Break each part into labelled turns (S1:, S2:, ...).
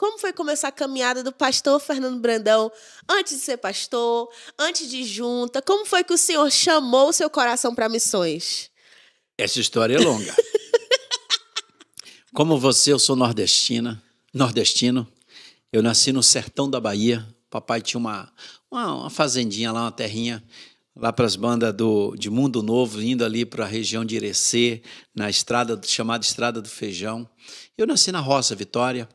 S1: como foi começar a caminhada do pastor Fernando Brandão, antes de ser pastor, antes de junta? Como foi que o Senhor chamou o seu coração para missões?
S2: Essa história é longa. Como você, eu sou nordestino. Eu nasci no sertão da Bahia. Papai tinha uma fazendinha lá, uma terrinha, lá para as bandas de Mundo Novo, indo ali para a região de Irecê, na estrada chamada Estrada do Feijão. Eu nasci na roça, Vitória,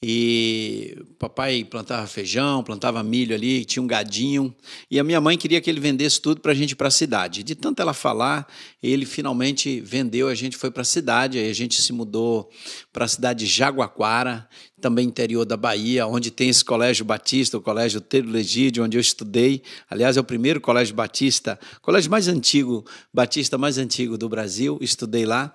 S2: e papai plantava feijão, plantava milho ali, tinha um gadinho, e a minha mãe queria que ele vendesse tudo para a gente ir para a cidade. De tanto ela falar, ele finalmente vendeu, a gente foi para a cidade, aí a gente se mudou para a cidade de Jaguaquara, também interior da Bahia, onde tem esse colégio batista, o colégio Tedo Legídio, onde eu estudei. Aliás, é o primeiro colégio batista, colégio mais antigo, batista mais antigo do Brasil, estudei lá.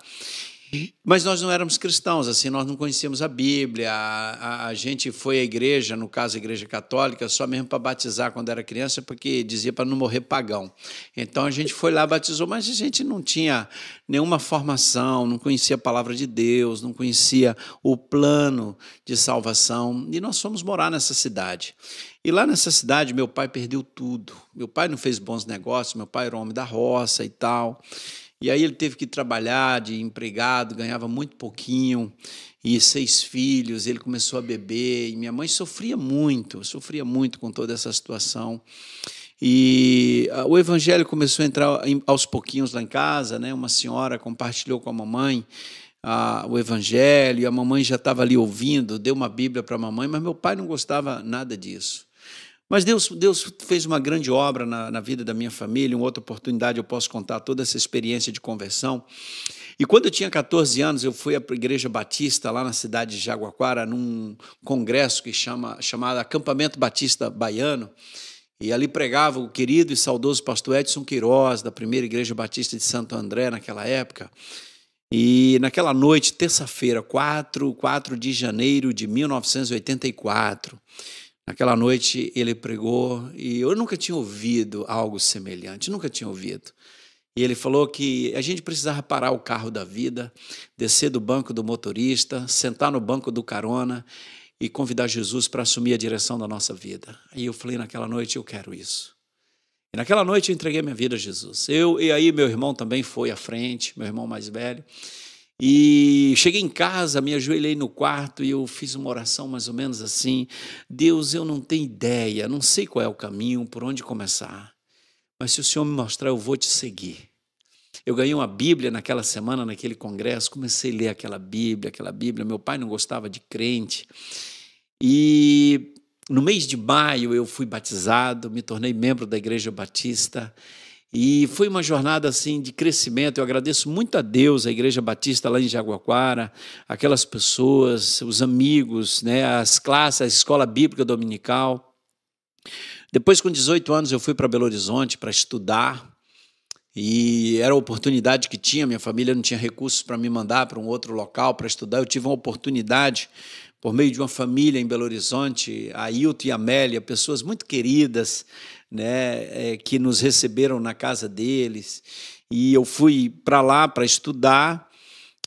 S2: Mas nós não éramos cristãos, assim, nós não conhecíamos a Bíblia, a gente foi à igreja, no caso a igreja católica, só mesmo para batizar quando era criança, porque dizia para não morrer pagão. Então a gente foi lá, batizou, mas a gente não tinha nenhuma formação, não conhecia a palavra de Deus, não conhecia o plano de salvação, e nós fomos morar nessa cidade. E lá nessa cidade meu pai perdeu tudo, meu pai não fez bons negócios, meu pai era um homem da roça e tal. E aí ele teve que trabalhar de empregado, ganhava muito pouquinho, e 6 filhos, ele começou a beber, e minha mãe sofria muito com toda essa situação. E o evangelho começou a entrar aos pouquinhos lá em casa, né? Uma senhora compartilhou com a mamãe o evangelho, e a mamãe já estava ali ouvindo, deu uma Bíblia para a mamãe, mas meu pai não gostava nada disso. Mas Deus fez uma grande obra na vida da minha família. Em outra oportunidade eu posso contar toda essa experiência de conversão. E quando eu tinha 14 anos, eu fui à Igreja Batista, lá na cidade de Jaguaquara, num congresso chamado Acampamento Batista Baiano, e ali pregava o querido e saudoso pastor Edson Queiroz, da primeira Igreja Batista de Santo André, naquela época. E naquela noite, terça-feira, 4 de janeiro de 1984, naquela noite ele pregou e eu nunca tinha ouvido algo semelhante, nunca tinha ouvido. E ele falou que a gente precisava parar o carro da vida, descer do banco do motorista, sentar no banco do carona e convidar Jesus para assumir a direção da nossa vida. E eu falei naquela noite, eu quero isso. E naquela noite eu entreguei minha vida a Jesus. E aí meu irmão também foi à frente, meu irmão mais velho. E cheguei em casa, me ajoelhei no quarto e eu fiz uma oração mais ou menos assim: Deus, eu não tenho ideia, não sei qual é o caminho, por onde começar, mas se o Senhor me mostrar, eu vou te seguir. Eu ganhei uma Bíblia naquela semana, naquele congresso, comecei a ler aquela Bíblia, meu pai não gostava de crente, e no mês de maio eu fui batizado, me tornei membro da Igreja Batista. E foi uma jornada assim de crescimento. Eu agradeço muito a Deus, a Igreja Batista lá em Jaguaquara, aquelas pessoas, os amigos, né, as classes, a escola bíblica dominical. Depois, com 18 anos, eu fui para Belo Horizonte para estudar, e era a oportunidade que tinha. Minha família não tinha recursos para me mandar para um outro local para estudar. Eu tive uma oportunidade por meio de uma família em Belo Horizonte, a Ailton e a Amélia, pessoas muito queridas, né, que nos receberam na casa deles, e eu fui para lá para estudar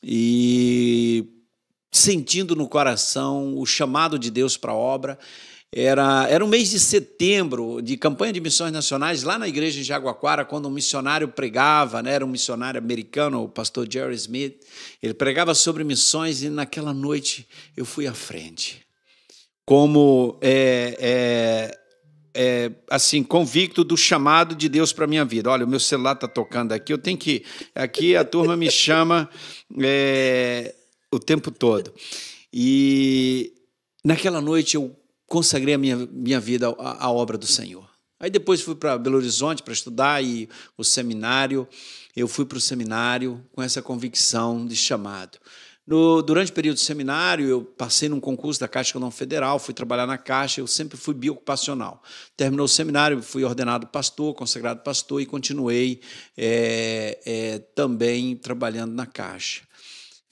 S2: e sentindo no coração o chamado de Deus para a obra. Era um mês de setembro, de campanha de missões nacionais, lá na igreja de Jaguaquara, quando um missionário pregava, né, era um missionário americano, o pastor Jerry Smith, ele pregava sobre missões, e naquela noite eu fui à frente, como assim, convicto do chamado de Deus para a minha vida. Olha, o meu celular está tocando aqui, eu tenho que... Aqui a turma me chama o tempo todo. E naquela noite eu consagrei a minha vida à obra do Senhor. Aí depois fui para Belo Horizonte para estudar, e o seminário, eu fui para o seminário com essa convicção de chamado. Durante o período do seminário, eu passei num concurso da Caixa Econômica Federal, fui trabalhar na Caixa, eu sempre fui biocupacional. Terminou o seminário, fui ordenado pastor, consagrado pastor, e continuei também trabalhando na Caixa.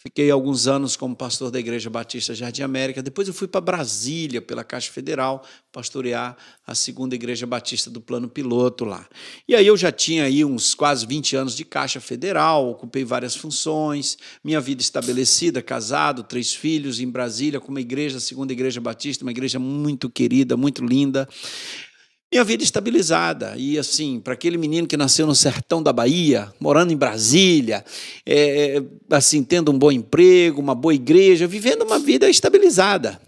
S2: Fiquei alguns anos como pastor da Igreja Batista Jardim América. Depois eu fui para Brasília, pela Caixa Federal, pastorear a segunda Igreja Batista do Plano Piloto lá. E aí eu já tinha aí uns quase 20 anos de Caixa Federal, ocupei várias funções, minha vida estabelecida, casado, 3 filhos em Brasília, com uma igreja, a segunda Igreja Batista, uma igreja muito querida, muito linda. Minha vida estabilizada, e assim, para aquele menino que nasceu no sertão da Bahia, morando em Brasília, assim, tendo um bom emprego, uma boa igreja, vivendo uma vida estabilizada.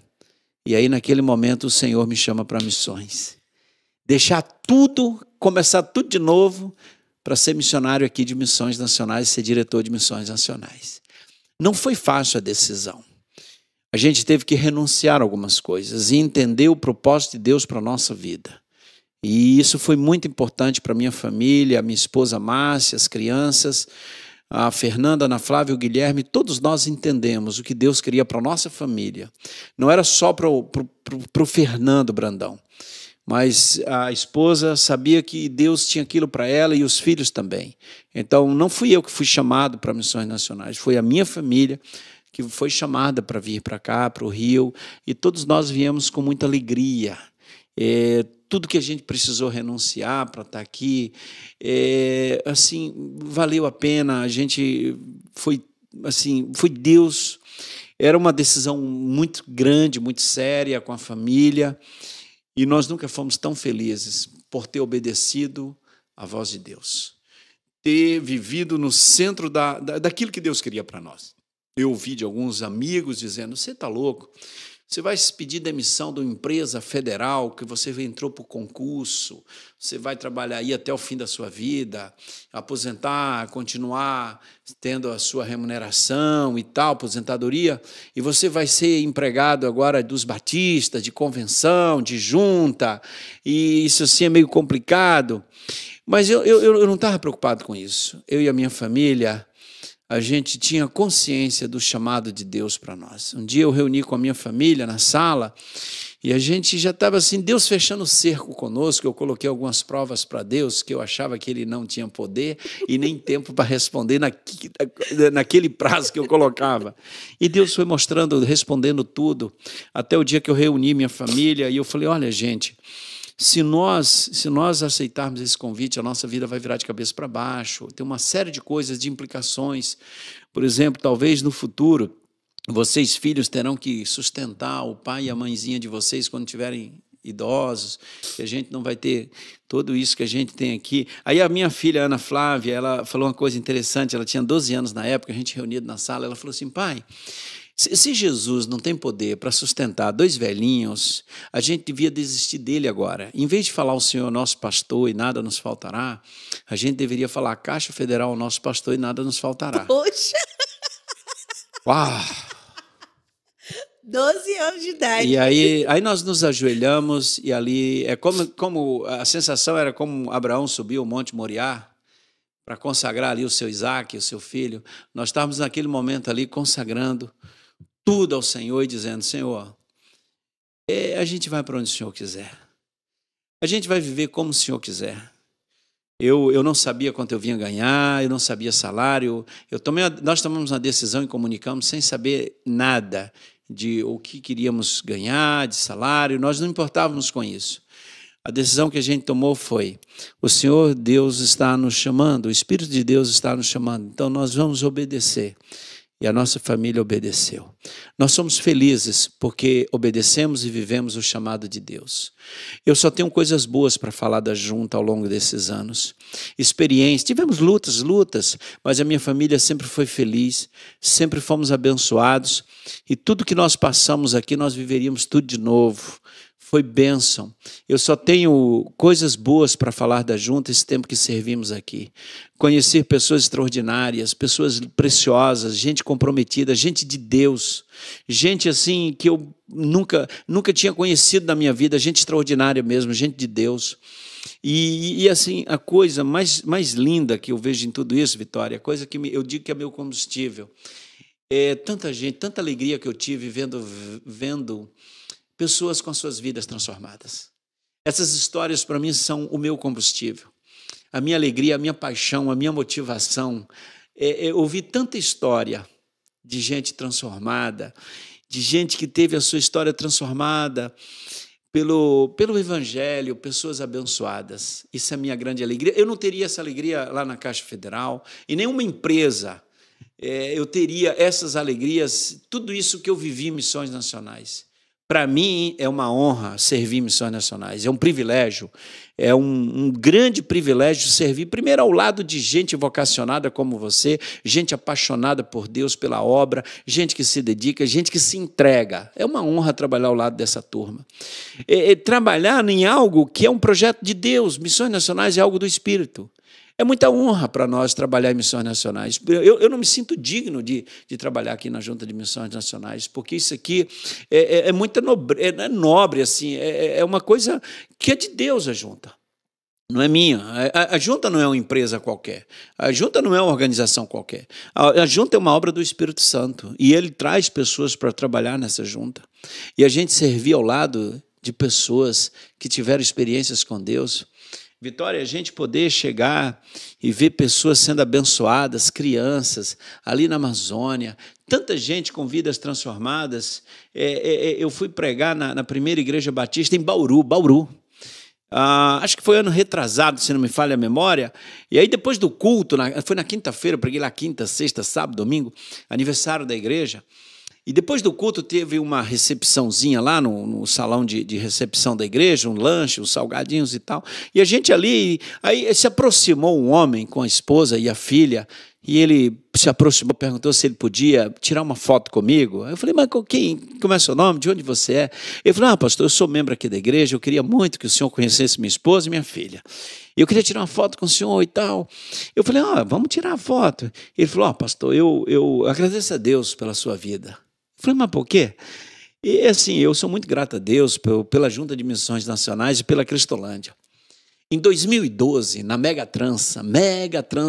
S2: E aí, naquele momento, o Senhor me chama para missões. Deixar tudo, começar tudo de novo, para ser missionário aqui de missões nacionais, ser diretor de missões nacionais. Não foi fácil a decisão. A gente teve que renunciar a algumas coisas e entender o propósito de Deus para a nossa vida. E isso foi muito importante para a minha família, a minha esposa Márcia, as crianças, a Fernanda, a Ana Flávia, o Guilherme, todos nós entendemos o que Deus queria para a nossa família. Não era só para o Fernando Brandão, mas a esposa sabia que Deus tinha aquilo para ela e os filhos também. Então, não fui eu que fui chamado para missões nacionais, foi a minha família que foi chamada para vir para cá, para o Rio, e todos nós viemos com muita alegria. Tudo que a gente precisou renunciar para estar aqui, assim, valeu a pena. A gente foi Deus. Era uma decisão muito grande, muito séria com a família, e nós nunca fomos tão felizes por ter obedecido à voz de Deus, ter vivido no centro daquilo que Deus queria para nós. Eu ouvi de alguns amigos dizendo: você está louco? Você vai pedir demissão de uma empresa federal que você entrou por concurso, você vai trabalhar aí até o fim da sua vida, aposentar, continuar tendo a sua remuneração e tal, aposentadoria, e você vai ser empregado agora dos batistas, de convenção, de junta, e isso assim é meio complicado. Mas eu não estava preocupado com isso. Eu e a minha família, a gente tinha consciência do chamado de Deus para nós. Um dia eu reuni com a minha família na sala e a gente já estava assim, Deus fechando o cerco conosco. Eu coloquei algumas provas para Deus que eu achava que Ele não tinha poder e nem tempo para responder naquele prazo que eu colocava. E Deus foi mostrando, respondendo tudo, até o dia que eu reuni minha família e eu falei: olha, gente, se nós aceitarmos esse convite, a nossa vida vai virar de cabeça para baixo. Tem uma série de coisas, de implicações. Por exemplo, talvez no futuro, vocês, filhos, terão que sustentar o pai e a mãezinha de vocês quando tiverem idosos, que a gente não vai ter tudo isso que a gente tem aqui. Aí a minha filha, Ana Flávia, ela falou uma coisa interessante, ela tinha 12 anos na época, a gente reunido na sala, ela falou assim: pai, se Jesus não tem poder para sustentar 2 velhinhos, a gente devia desistir dele agora. Em vez de falar o Senhor nosso pastor e nada nos faltará, a gente deveria falar Caixa Federal nosso pastor e nada nos faltará.
S1: Poxa!
S2: Uau!
S1: 12 anos de idade.
S2: E aí nós nos ajoelhamos e ali, como a sensação era como Abraão subiu o Monte Moriá para consagrar ali o seu Isaque, o seu filho. Nós estávamos naquele momento ali consagrando tudo ao Senhor e dizendo: Senhor, a gente vai para onde o Senhor quiser. A gente vai viver como o Senhor quiser. Eu não sabia quanto eu vinha ganhar, eu não sabia salário. Nós tomamos uma decisão e comunicamos sem saber nada de o que queríamos ganhar, de salário. Nós não importávamos com isso. A decisão que a gente tomou foi: o Senhor Deus está nos chamando, o Espírito de Deus está nos chamando, então nós vamos obedecer. E a nossa família obedeceu. Nós somos felizes porque obedecemos e vivemos o chamado de Deus. Eu só tenho coisas boas para falar da junta ao longo desses anos. Experiência, tivemos lutas, mas a minha família sempre foi feliz, sempre fomos abençoados, e tudo que nós passamos aqui, nós viveríamos tudo de novo. Foi bênção. Eu só tenho coisas boas para falar da junta esse tempo que servimos aqui. Conhecer pessoas extraordinárias, pessoas preciosas, gente comprometida, gente de Deus, gente assim que eu nunca tinha conhecido na minha vida, gente extraordinária mesmo, gente de Deus. E assim, a coisa mais linda que eu vejo em tudo isso, Vitória, a coisa que eu digo que é meu combustível, é tanta gente, tanta alegria que eu tive vendo pessoas com as suas vidas transformadas. Essas histórias, para mim, são o meu combustível. A minha alegria, a minha paixão, a minha motivação. Ouvir tanta história de gente transformada, de gente que teve a sua história transformada pelo Evangelho, pessoas abençoadas. Isso é a minha grande alegria. Eu não teria essa alegria lá na Caixa Federal, em nenhuma empresa eu teria essas alegrias, tudo isso que eu vivi em missões nacionais. Para mim, é uma honra servir em missões nacionais, é um privilégio, é um grande privilégio servir, primeiro, ao lado de gente vocacionada como você, gente apaixonada por Deus, pela obra, gente que se dedica, gente que se entrega. É uma honra trabalhar ao lado dessa turma. Trabalhar em algo que é um projeto de Deus, missões nacionais é algo do Espírito. É muita honra para nós trabalhar em missões nacionais. Eu não me sinto digno de trabalhar aqui na Junta de Missões Nacionais, porque isso aqui é muita nobre, assim, é uma coisa que é de Deus, a Junta. Não é minha. A Junta não é uma empresa qualquer. A Junta não é uma organização qualquer. A Junta é uma obra do Espírito Santo, e Ele traz pessoas para trabalhar nessa Junta. E a gente servir ao lado de pessoas que tiveram experiências com Deus. Vitória, a gente poder chegar e ver pessoas sendo abençoadas, crianças, ali na Amazônia, tanta gente com vidas transformadas. Eu fui pregar na primeira igreja batista em Bauru. Acho que foi ano retrasado, se não me falha a memória. E aí, depois do culto, foi na quinta-feira, eu preguei lá quinta, sexta, sábado, domingo, aniversário da igreja. E depois do culto teve uma recepçãozinha lá no salão de recepção da igreja, um lanche, uns salgadinhos e tal. E a gente ali, aí se aproximou um homem com a esposa e a filha, e ele se aproximou, perguntou se ele podia tirar uma foto comigo. Eu falei, mas como é seu nome? De onde você é? Ele falou, pastor, eu sou membro aqui da igreja, eu queria muito que o senhor conhecesse minha esposa e minha filha. Eu queria tirar uma foto com o senhor e tal. Eu falei, vamos tirar a foto. Ele falou, pastor, eu agradeço a Deus pela sua vida. Eu falei, mas por quê? E assim, eu sou muito grato a Deus pela Junta de Missões Nacionais e pela Cristolândia. Em 2012, na Megatrans,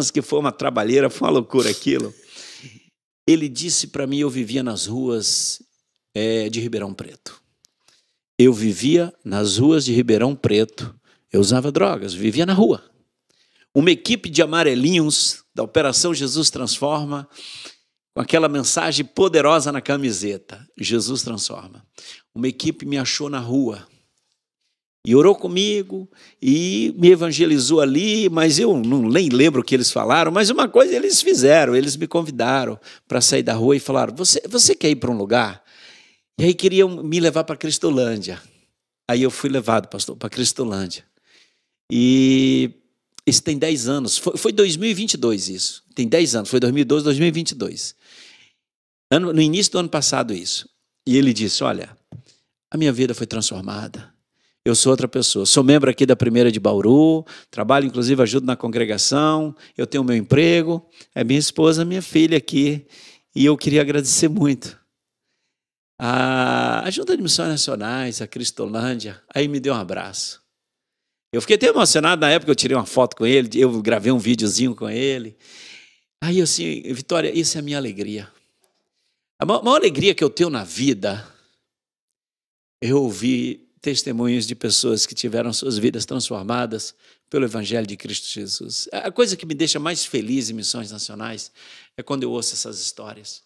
S2: que foi uma trabalheira, foi uma loucura aquilo, ele disse para mim, eu vivia nas ruas de Ribeirão Preto. Eu vivia nas ruas de Ribeirão Preto, eu usava drogas, vivia na rua. Uma equipe de amarelinhos da Operação Jesus Transforma, com aquela mensagem poderosa na camiseta, Jesus transforma. Uma equipe me achou na rua e orou comigo e me evangelizou ali, mas eu nem lembro o que eles falaram, mas uma coisa eles fizeram, eles me convidaram para sair da rua e falaram, você quer ir para um lugar? E aí queriam me levar para Cristolândia. Aí eu fui levado, pastor, para Cristolândia. E isso tem 10 anos, foi 2022 isso, tem 10 anos, foi 2012, 2022. No início do ano passado isso. E ele disse, olha, a minha vida foi transformada, eu sou outra pessoa, sou membro aqui da primeira de Bauru, trabalho, inclusive ajudo na congregação, eu tenho meu emprego, é minha esposa, minha filha aqui, e eu queria agradecer muito. A Junta de Missões Nacionais, a Cristolândia, aí me deu um abraço. Eu fiquei até emocionado, na época eu tirei uma foto com ele, eu gravei um videozinho com ele. Aí eu assim, Vitória, isso é a minha alegria. A maior alegria que eu tenho na vida é ouvir testemunhos de pessoas que tiveram suas vidas transformadas pelo Evangelho de Cristo Jesus. A coisa que me deixa mais feliz em missões nacionais é quando eu ouço essas histórias.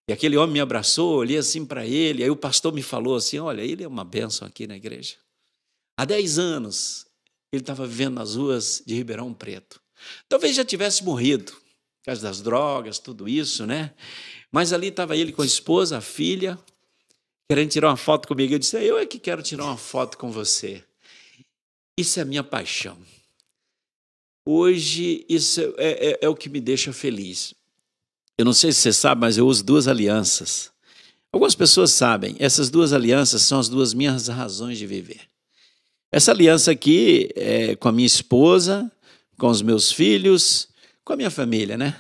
S2: E aquele homem me abraçou, olhei assim para ele, aí o pastor me falou assim, olha, ele é uma bênção aqui na igreja. Há 10 anos, ele estava vivendo nas ruas de Ribeirão Preto. Talvez já tivesse morrido, por causa das drogas, tudo isso, né? Mas ali estava ele com a esposa, a filha, querendo tirar uma foto comigo. Eu disse, eu é que quero tirar uma foto com você. Isso é a minha paixão. Hoje, isso é o que me deixa feliz. Eu não sei se você sabe, mas eu uso 2 alianças. Algumas pessoas sabem, essas 2 alianças são as 2 minhas razões de viver. Essa aliança aqui é com a minha esposa, com os meus filhos, com a minha família, né?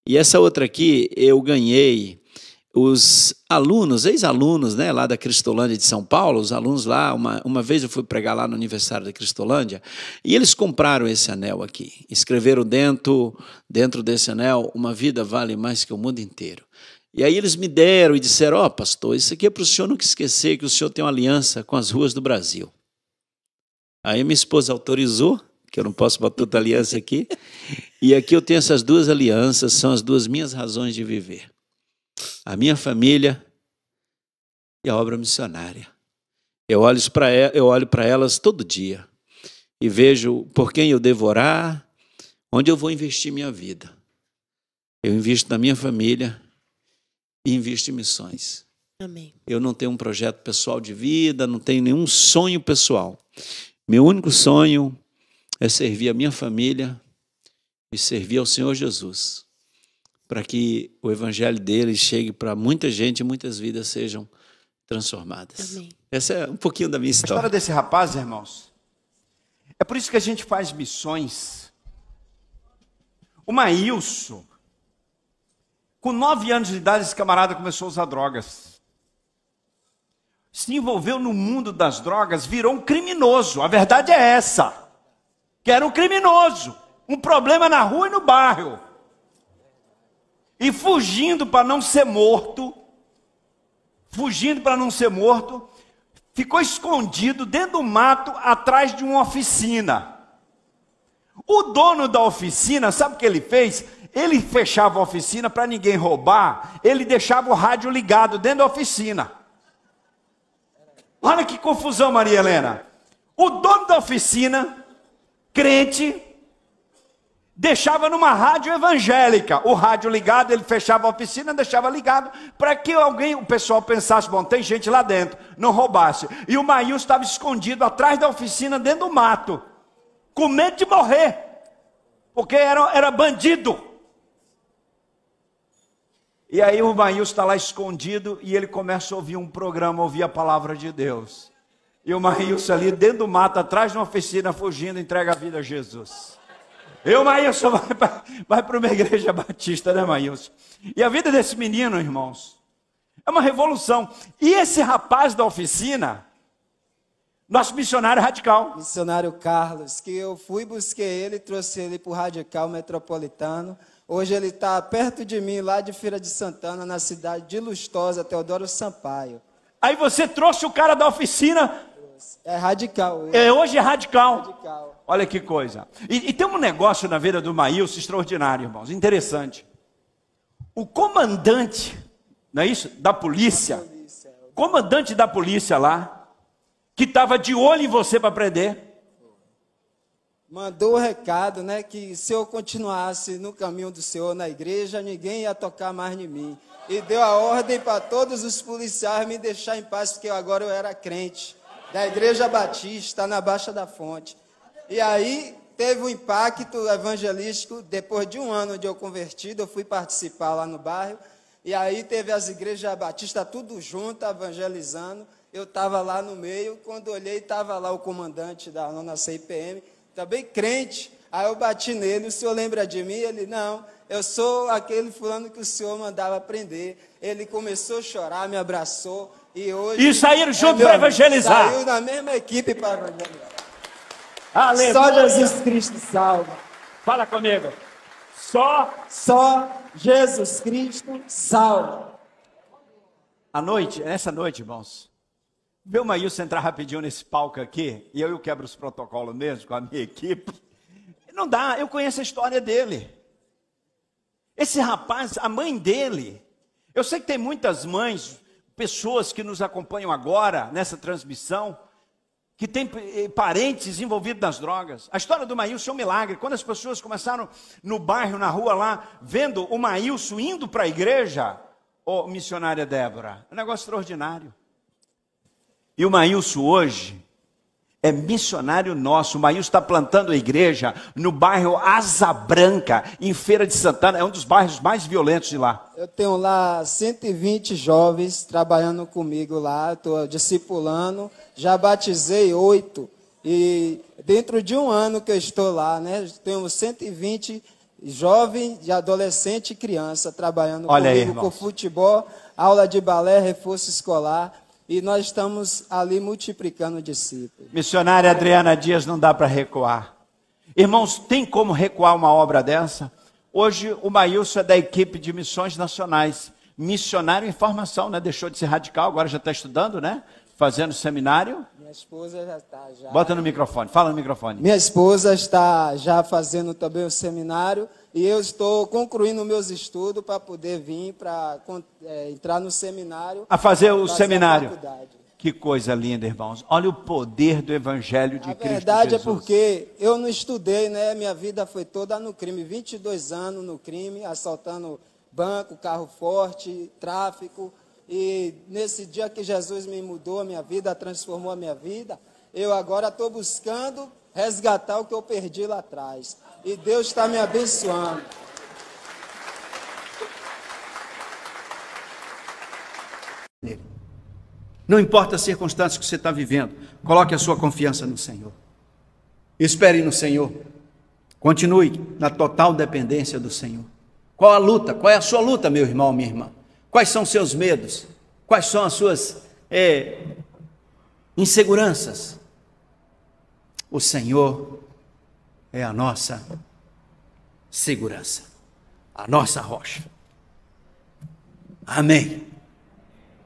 S2: E essa outra aqui eu ganhei os alunos, ex-alunos, né, lá da Cristolândia de São Paulo, os alunos lá, uma vez eu fui pregar lá no aniversário da Cristolândia, e eles compraram esse anel aqui, escreveram dentro desse anel, uma vida vale mais que o mundo inteiro. E aí eles me deram e disseram, pastor, isso aqui é para o senhor nunca esquecer que o senhor tem uma aliança com as ruas do Brasil. Aí minha esposa autorizou, que eu não posso botar outra aliança aqui, e aqui eu tenho essas 2 alianças, são as 2 minhas razões de viver. a minha família e a obra missionária. Eu olho para elas todo dia e vejo por quem eu devo orar, onde eu vou investir minha vida. Eu invisto na minha família e invisto em missões.
S1: Amém.
S2: Eu não tenho um projeto pessoal de vida, não tenho nenhum sonho pessoal. Meu único sonho é servir a minha família e servir ao Senhor Jesus, para que o evangelho dele chegue para muita gente e muitas vidas sejam transformadas.
S1: Amém.
S2: Essa é um pouquinho da minha
S3: A
S2: história.
S3: história desse rapaz, irmãos, é por isso que a gente faz missões. O Maílson, com 9 anos de idade, esse camarada começou a usar drogas. Se envolveu no mundo das drogas, virou um criminoso. A verdade é essa. Que era um criminoso. Um problema na rua e no bairro. E fugindo para não ser morto, ficou escondido dentro do mato, atrás de uma oficina. O dono da oficina, sabe o que ele fez? Ele fechava a oficina para ninguém roubar, ele deixava o rádio ligado dentro da oficina. Olha que confusão, Maria Helena. O dono da oficina, crente, deixava numa rádio evangélica o rádio ligado, ele fechava a oficina, deixava ligado, para que o pessoal pensasse, bom, tem gente lá dentro, não roubasse. E o Maílson estava escondido atrás da oficina, dentro do mato, com medo de morrer, porque era bandido. E aí o Maílson está lá escondido e ele começa a ouvir um programa, ouvir a palavra de Deus. E o Maílson ali dentro do mato, atrás de uma oficina, fugindo, entrega a vida a Jesus. E o Maílson vai para uma igreja batista, né, Maílson? E a vida desse menino, irmãos, é uma revolução. E esse rapaz da oficina, nosso missionário radical.
S4: Missionário Carlos, que eu fui, busquei ele, trouxe ele para o Radical Metropolitano. Hoje ele está perto de mim, lá de Feira de Santana, na cidade de Lustosa, Teodoro Sampaio.
S3: Aí você trouxe o cara da oficina.
S4: É radical.
S3: Hoje é radical.
S4: Radical.
S3: Olha que coisa. E tem um negócio na vida do Maílson extraordinário, irmãos, interessante. O comandante, não é isso? Da polícia. Comandante da polícia lá, que estava de olho em você para prender.
S4: Mandou o recado, né, que se eu continuasse no caminho do Senhor na igreja, ninguém ia tocar mais em mim. E deu a ordem para todos os policiais me deixar em paz, porque agora eu era crente da Igreja Batista, na Baixa da Fonte. E aí teve um impacto evangelístico, depois de um ano de eu convertido, eu fui participar lá no bairro, e aí teve as igrejas batistas tudo junto, evangelizando. Eu estava lá no meio, quando olhei, estava lá o comandante da nona CIPM, também crente. Aí eu bati nele, o senhor lembra de mim? Ele, não, eu sou aquele fulano que o senhor mandava prender. Ele começou a chorar, me abraçou, e hoje...
S3: E saíram junto para evangelizar.
S4: Saiu na mesma equipe para evangelizar.
S3: Aleluia.
S4: Só Jesus Cristo salva.
S3: Fala comigo.
S4: Só Jesus Cristo salva.
S3: Nessa noite, irmãos, vê o Maílson entrar rapidinho nesse palco aqui, e eu quebro os protocolos mesmo com a minha equipe. Não dá, eu conheço a história dele. Esse rapaz, a mãe dele, eu sei que tem muitas mães, pessoas que nos acompanham agora nessa transmissão, que tem parentes envolvidos nas drogas. A história do Maílson é um milagre. Quando as pessoas começaram no bairro, na rua lá, vendo o Maílson indo para a igreja, missionária Débora, é um negócio extraordinário. E o Maílson hoje é missionário nosso. O Maílson está plantando a igreja no bairro Asa Branca, em Feira de Santana. É um dos bairros mais violentos de lá.
S4: Eu tenho lá 120 jovens trabalhando comigo lá, estou discipulando, já batizei 8. E dentro de um ano que eu estou lá, né, tenho 120 jovens, de adolescente e criança trabalhando comigo com futebol, aula de balé, reforço escolar. E nós estamos ali multiplicando discípulos.
S3: Missionária Adriana Dias, não dá para recuar. Irmãos, tem como recuar uma obra dessa? Hoje o Maílson é da equipe de missões nacionais. Missionário em formação, né? Deixou de ser radical, agora já está estudando, né? Fazendo seminário.
S4: esposa já está já.
S3: Bota no microfone, fala no microfone.
S4: Minha esposa está já fazendo também o seminário e eu estou concluindo meus estudos para poder vir para entrar no seminário.
S3: A fazer o seminário.
S4: A faculdade.
S3: Que coisa linda, irmãos. Olha o poder do Evangelho de Cristo Jesus.
S4: A verdade é porque eu não estudei, né? Minha vida foi toda no crime. 22 anos no crime, assaltando banco, carro forte, tráfico. E nesse dia que Jesus me mudou a minha vida, transformou a minha vida, eu agora estou buscando resgatar o que eu perdi lá atrás. E Deus está me abençoando.
S3: Não importa as circunstâncias que você está vivendo, coloque a sua confiança no Senhor. Espere no Senhor. Continue na total dependência do Senhor. Qual a luta? Qual é a sua luta, meu irmão, minha irmã? Quais são os seus medos? Quais são as suas inseguranças? O Senhor é a nossa segurança, a nossa rocha. Amém.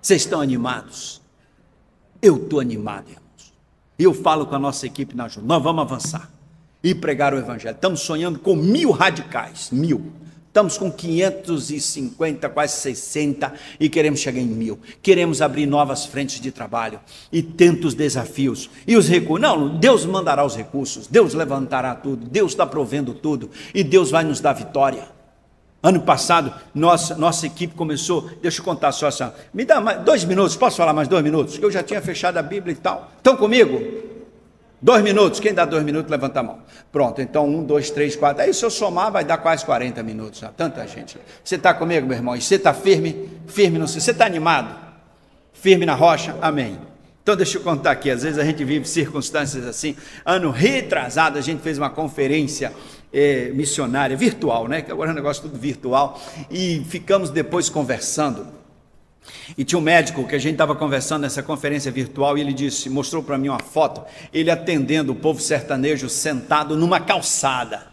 S3: Vocês estão animados? Eu estou animado, irmãos. E eu falo com a nossa equipe na Ju, nós vamos avançar e pregar o Evangelho. Estamos sonhando com 1000 radicais, 1000. Estamos com 550, quase 60 e queremos chegar em 1000. Queremos abrir novas frentes de trabalho e tantos desafios. E os recursos, não, Deus mandará os recursos, Deus levantará tudo, Deus está provendo tudo e Deus vai nos dar vitória. Ano passado, nossa equipe começou, deixa eu contar só essa, me dá mais 2 minutos, posso falar mais 2 minutos? Eu já tinha fechado a Bíblia e tal. Estão comigo? 2 minutos, quem dá 2 minutos, levanta a mão. Pronto, então 1, 2, 3, 4, aí se eu somar vai dar quase 40 minutos, já, tanta gente. Você está comigo, meu irmão? E você está firme no seu, você está animado? Firme na rocha? Amém. Então deixa eu contar aqui, às vezes a gente vive circunstâncias assim. Ano retrasado a gente fez uma conferência missionária, virtual, né? Que agora é um negócio tudo virtual, e ficamos depois conversando, e tinha um médico que a gente estava conversando nessa conferência virtual, e ele disse, mostrou para mim uma foto, ele atendendo o povo sertanejo sentado numa calçada,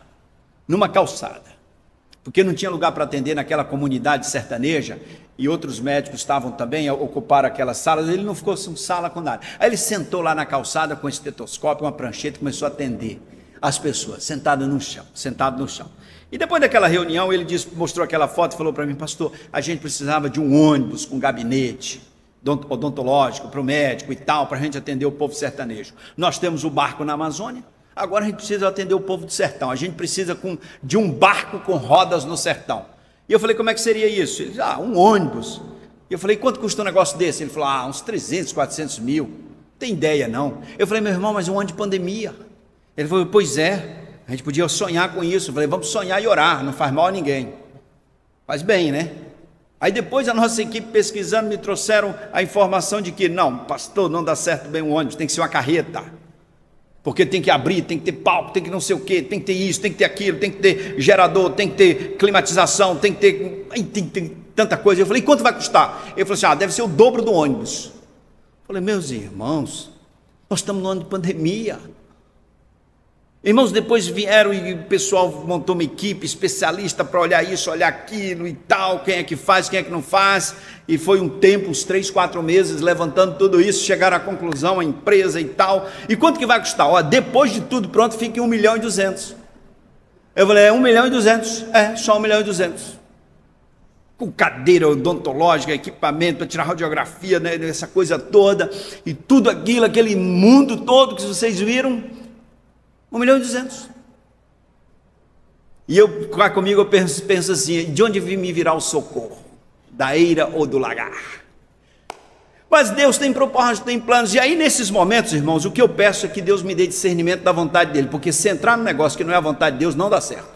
S3: porque não tinha lugar para atender naquela comunidade sertaneja, e outros médicos estavam também a ocupar aquelas salas, ele não ficou sem sala com nada, aí ele sentou lá na calçada com um estetoscópio, uma prancheta, e começou a atender as pessoas, sentado no chão. E depois daquela reunião, ele mostrou aquela foto e falou para mim, pastor, a gente precisava de um ônibus com gabinete odontológico para o médico e tal, para a gente atender o povo sertanejo. Nós temos o barco na Amazônia, agora a gente precisa atender o povo do sertão, a gente precisa de um barco com rodas no sertão. E eu falei, como é que seria isso? Ele disse, um ônibus. E eu falei, quanto custa um negócio desse? Ele falou, uns 300, 400 mil. Não tem ideia não. Eu falei, meu irmão, mas é um ano de pandemia. Ele falou, pois é, a gente podia sonhar com isso. Eu falei, vamos sonhar e orar, não faz mal a ninguém. Faz bem, né? Aí depois a nossa equipe pesquisando me trouxeram a informação de que, não, pastor, não dá certo bem um ônibus, tem que ser uma carreta. Porque tem que abrir, tem que ter palco, tem que não sei o quê, tem que ter isso, tem que ter aquilo, tem que ter gerador, tem que ter climatização, tem que ter tanta coisa. Eu falei, quanto vai custar? Ele falou assim, deve ser o dobro do ônibus. Eu falei, meus irmãos, nós estamos no ano de pandemia. Irmãos, depois vieram e o pessoal montou uma equipe especialista para olhar isso, olhar aquilo e tal, quem é que faz, quem é que não faz, e foi um tempo, uns 3, 4 meses, levantando tudo isso, chegaram à conclusão, a empresa e tal, e quanto que vai custar? Depois de tudo pronto, fica em 1.200.000. Eu falei, 1.200.000? Só 1.200.000. Com cadeira odontológica, equipamento para tirar radiografia, né, essa coisa toda, e tudo aquilo, aquele mundo todo que vocês viram, 1.200.000. E eu, cá comigo, eu penso assim, de onde me virá o socorro? Da eira ou do lagar? Mas Deus tem propósito, tem planos, e aí nesses momentos, irmãos, o que eu peço é que Deus me dê discernimento da vontade dEle, porque se entrar num negócio que não é a vontade de Deus, não dá certo.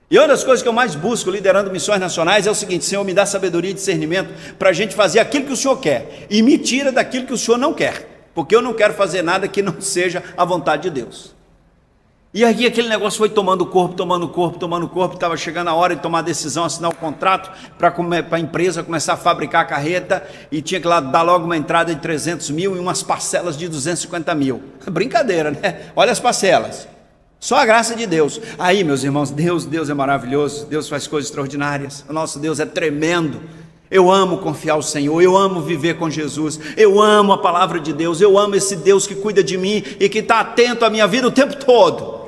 S3: E uma das coisas que eu mais busco liderando missões nacionais é o seguinte, Senhor, me dá sabedoria e discernimento para a gente fazer aquilo que o Senhor quer, e me tira daquilo que o Senhor não quer, porque eu não quero fazer nada que não seja a vontade de Deus. E aí aquele negócio foi tomando corpo, estava chegando a hora de tomar a decisão, assinar o contrato para a empresa começar a fabricar a carreta, e tinha que lá dar logo uma entrada de 300 mil e umas parcelas de 250 mil. Brincadeira, né? Olha as parcelas. Só a graça de Deus. Aí, meus irmãos, Deus é maravilhoso, Deus faz coisas extraordinárias, o nosso Deus é tremendo. Eu amo confiar ao Senhor, eu amo viver com Jesus, eu amo a palavra de Deus, eu amo esse Deus que cuida de mim e que está atento à minha vida o tempo todo.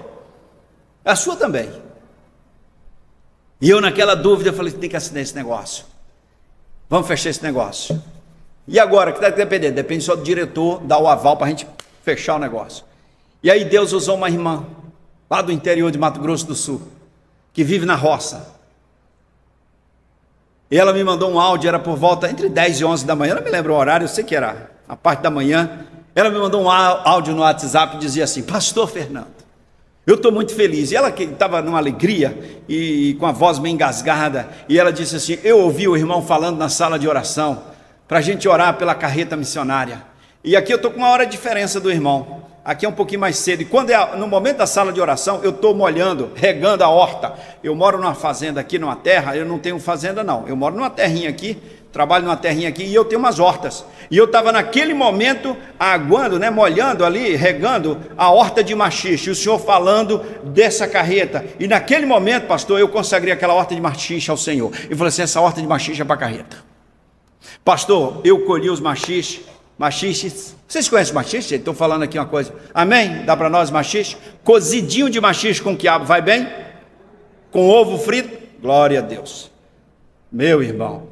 S3: A sua também. E eu naquela dúvida, falei, tem que assinar esse negócio. Vamos fechar esse negócio. E agora, que está dependendo? Depende só do diretor dar o aval para a gente fechar o negócio. E aí Deus usou uma irmã, lá do interior de Mato Grosso do Sul, que vive na roça. E ela me mandou um áudio, era por volta entre 10 e 11 da manhã, eu não me lembro o horário, eu sei que era a parte da manhã. Ela me mandou um áudio no WhatsApp e dizia assim: Pastor Fernando, eu estou muito feliz. E ela que estava numa alegria e com a voz bem engasgada, e ela disse assim: eu ouvi o irmão falando na sala de oração, para a gente orar pela carreta missionária. E aqui eu estou com uma hora de diferença do irmão. Aqui é um pouquinho mais cedo, e quando é no momento da sala de oração, eu estou molhando, regando a horta. Eu moro numa fazenda aqui, numa terra, eu não tenho fazenda não, eu moro numa terrinha aqui, trabalho numa terrinha aqui, e eu tenho umas hortas, e eu estava naquele momento, aguando, molhando ali, regando a horta de machixe, e o senhor falando dessa carreta, e naquele momento, pastor, eu consagrei aquela horta de machixe ao Senhor, e falei assim: essa horta de machixe é para a carreta. Pastor, eu colhi os machixes, vocês conhecem machixe? Estou falando aqui uma coisa, amém? Dá para nós machixe? Cozidinho de machixe com quiabo, vai bem? Com ovo frito? Glória a Deus. Meu irmão,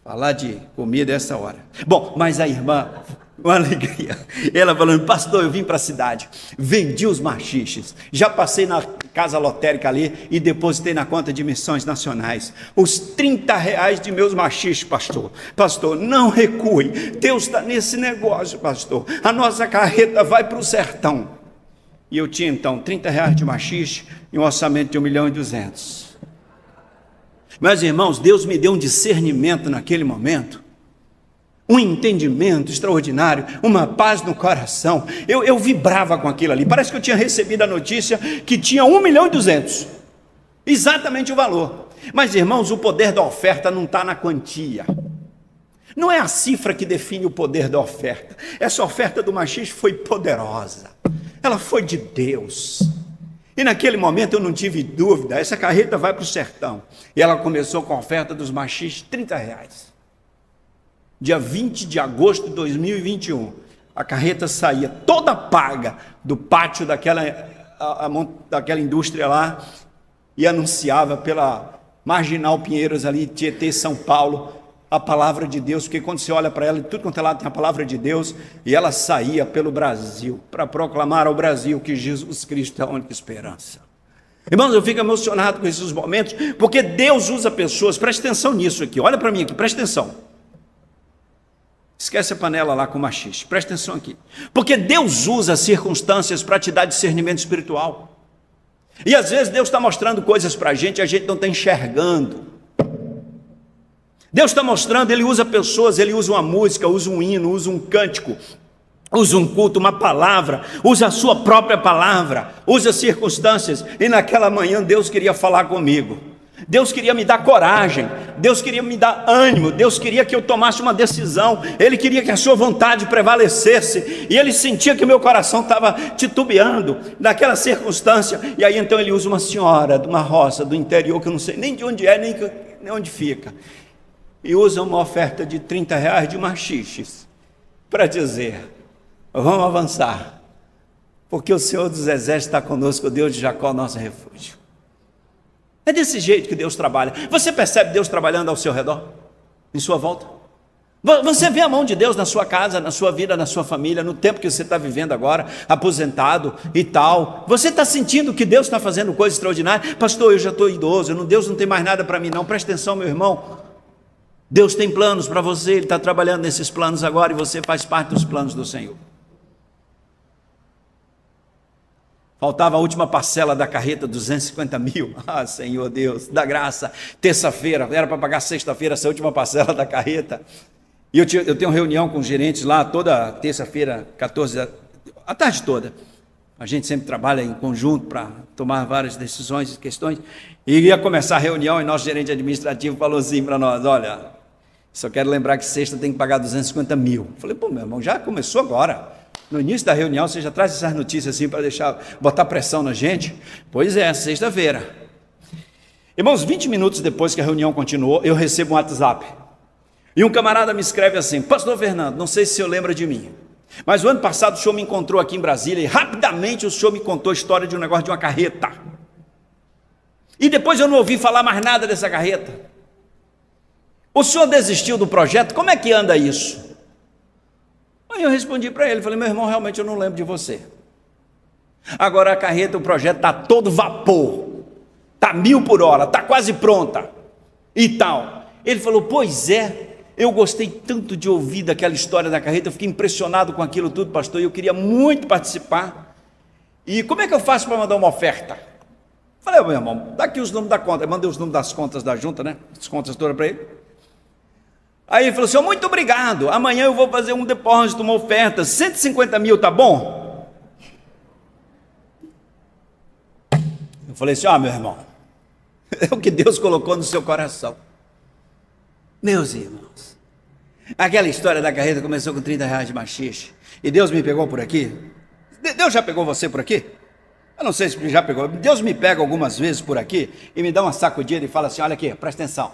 S3: falar de comida essa hora. Bom, mas a irmã, uma alegria, ela falando: pastor, eu vim para a cidade, vendi os machixes, já passei na casa lotérica ali e depositei na conta de missões nacionais os R$30 de meus machixes, pastor, não recue, Deus está nesse negócio, pastor, a nossa carreta vai para o sertão. E eu tinha então R$30 de machixe e um orçamento de 1.200.000. Meus irmãos, Deus me deu um discernimento naquele momento, um entendimento extraordinário, uma paz no coração. Eu vibrava com aquilo ali, parece que eu tinha recebido a notícia que tinha 1.200.000, exatamente o valor. Mas irmãos, o poder da oferta não está na quantia, não é a cifra que define o poder da oferta. Essa oferta do machixe foi poderosa, ela foi de Deus. E naquele momento eu não tive dúvida, essa carreta vai para o sertão. E ela começou com a oferta dos machixes, R$30. Dia 20 de agosto de 2021, a carreta saía toda paga do pátio daquela indústria lá e anunciava pela Marginal Pinheiros ali, Tietê, São Paulo, a palavra de Deus, porque quando você olha para ela, tudo quanto é lado tem a palavra de Deus, e ela saía pelo Brasil, para proclamar ao Brasil que Jesus Cristo é a única esperança. Irmãos, eu fico emocionado com esses momentos, porque Deus usa pessoas, preste atenção nisso aqui, olha para mim aqui, preste atenção. Esquece a panela lá com machixe, presta atenção aqui. Porque Deus usa as circunstâncias para te dar discernimento espiritual. E às vezes Deus está mostrando coisas para a gente não está enxergando. Deus está mostrando, Ele usa pessoas, Ele usa uma música, usa um hino, usa um cântico, usa um culto, uma palavra, usa a sua própria palavra, usa circunstâncias. E naquela manhã Deus queria falar comigo. Deus queria me dar coragem, Deus queria me dar ânimo, Deus queria que eu tomasse uma decisão, Ele queria que a sua vontade prevalecesse, e Ele sentia que o meu coração estava titubeando naquela circunstância, e aí então Ele usa uma senhora de uma roça do interior, que eu não sei nem de onde é, nem onde fica, e usa uma oferta de R$30 de machixes, para dizer: vamos avançar, porque o Senhor dos Exércitos está conosco, o Deus de Jacó, nosso refúgio. É desse jeito que Deus trabalha. Você percebe Deus trabalhando ao seu redor, em sua volta? Você vê a mão de Deus na sua casa, na sua vida, na sua família, no tempo que você está vivendo agora, aposentado e tal. Você está sentindo que Deus está fazendo coisa extraordinária? Pastor, eu já estou idoso, Deus não tem mais nada para mim não. Presta atenção, meu irmão. Deus tem planos para você, Ele está trabalhando nesses planos agora, e você faz parte dos planos do Senhor. Faltava a última parcela da carreta, 250.000. Ah, Senhor Deus, da graça. Terça-feira, era para pagar sexta-feira essa última parcela da carreta. E eu tenho reunião com os gerentes lá toda terça-feira, 14, a tarde toda. A gente sempre trabalha em conjunto para tomar várias decisões e questões. E ia começar a reunião e nosso gerente administrativo falou assim para nós: olha, só quero lembrar que sexta tem que pagar 250.000. Falei: pô, meu irmão, já começou agora. No início da reunião, você já traz essas notícias assim para botar pressão na gente? Pois é, sexta-feira. Irmãos, 20 minutos depois que a reunião continuou, eu recebo um WhatsApp E um camarada me escreve assim: pastor Fernando, não sei se o senhor lembra de mim, mas o ano passado o senhor me encontrou aqui em Brasília e rapidamente o senhor me contou a história de um negócio de uma carreta. E depois eu não ouvi falar mais nada dessa carreta. O senhor desistiu do projeto? Como é que anda isso? Aí eu respondi para ele, falei: meu irmão, realmente eu não lembro de você. Agora a carreta, o projeto está todo vapor, está 1000 por hora, está quase pronta e tal. Ele falou: pois é, eu gostei tanto de ouvir daquela história da carreta, eu fiquei impressionado com aquilo tudo, pastor, e eu queria muito participar. E como é que eu faço para mandar uma oferta? Falei: meu irmão, dá aqui os números da conta. Eu mandei os números das contas da junta, né? As contas todas para ele. Aí ele falou: senhor, muito obrigado, amanhã eu vou fazer um depósito, uma oferta, 150 mil, tá bom? Eu falei assim: meu irmão, é o que Deus colocou no seu coração. Meus irmãos, aquela história da carreta começou com 30 reais de machixe, e Deus me pegou por aqui. Deus já pegou você por aqui? Eu não sei se já pegou. Deus me pega algumas vezes por aqui e me dá uma sacudida e fala assim: olha aqui, presta atenção.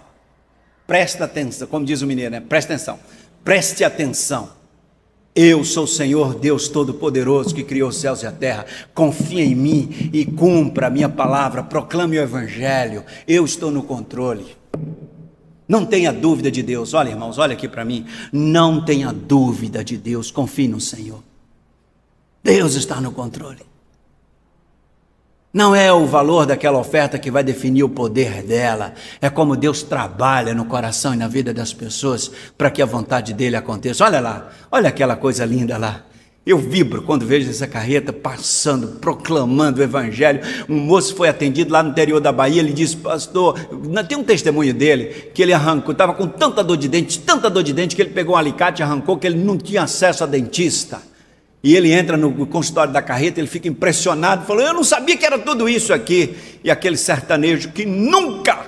S3: Presta atenção, como diz o mineiro, né? Presta atenção. Preste atenção. Eu sou o Senhor Deus Todo-Poderoso que criou os céus e a terra. Confia em mim e cumpra a minha palavra. Proclame o Evangelho. Eu estou no controle. Não tenha dúvida de Deus. Olha, irmãos, olha aqui para mim. Não tenha dúvida de Deus. Confie no Senhor. Deus está no controle. Não é o valor daquela oferta que vai definir o poder dela. É como Deus trabalha no coração e na vida das pessoas para que a vontade dele aconteça. Olha lá, olha aquela coisa linda lá. Eu vibro quando vejo essa carreta passando, proclamando o Evangelho. Um moço foi atendido lá no interior da Bahia. Ele disse: pastor, tem um testemunho dele, que ele arrancou, estava com tanta dor de dente, que ele pegou um alicate e arrancou, que ele não tinha acesso a dentista. E ele entra no consultório da carreta, ele fica impressionado, falou: eu não sabia que era tudo isso aqui. E aquele sertanejo que nunca